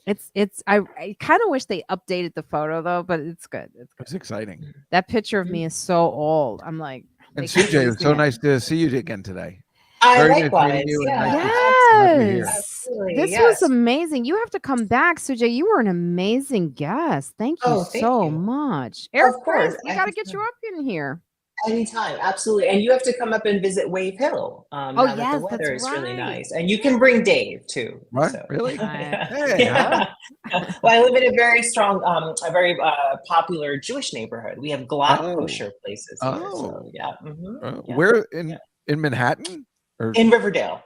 I kind of wish they updated the photo though, but it's good. It's good. It's exciting. That picture of me is so old. I'm like, And they can't Sujay, use it's so me. nice to see you again today. I Very nice likewise. meeting you and Yeah. nice to have you here. Yes. Absolutely, This yes. was amazing. You have to come back, Sujay. You were an amazing guest. Thank you Oh, thank so you. much. Eric Of course, Prince, we I got to can get you up in here. Anytime, absolutely. And you have to come up and visit Wave Hill. Oh, Now that yes, the weather that's is really right. nice. And you can bring Dave too. What? So. Really? Hey, Yeah. Well, I live in a very strong, a very popular Jewish neighborhood. We have Glatt Oh. kosher places here. Oh. So yeah. Mhm. Yeah. Where in Manhattan? Or In Riverdale.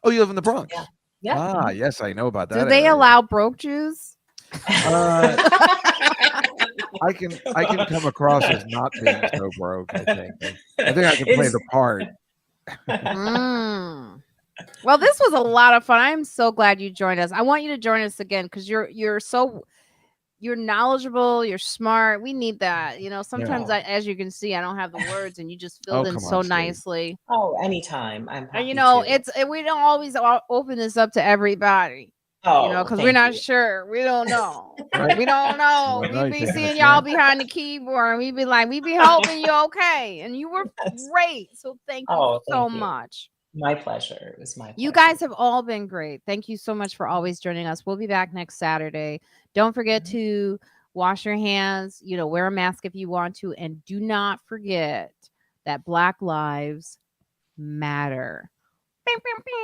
oh, you live in the Bronx. Yeah. Yeah. Ah, yes, I know about that. do they area. allow broke Jews? I can come across as not being so broke. I think I can play It's- the part. Mm. Well, this was a lot of fun. I'm so glad you joined us. I want you to join us again because you're knowledgeable, you're smart. We need that. Sometimes as you can see, I don't have the words, and you just filled in come so on, Steve. nicely. Oh, anytime. I'm happy And we don't always open this up to everybody. to. Because we're not sure. We don't know. We don't know. Well, We no, be you can't seeing y'all understand. behind the keyboard, and we be like, we be hoping you okay. And you were great. So thank you Oh, so thank you. much. My pleasure. It was my pleasure. You guys have all been great. Thank you so much for always joining us. We'll be back next Saturday. Don't forget to wash your hands, wear a mask if you want to, and do not forget that Black lives matter. Pew, pew, pew.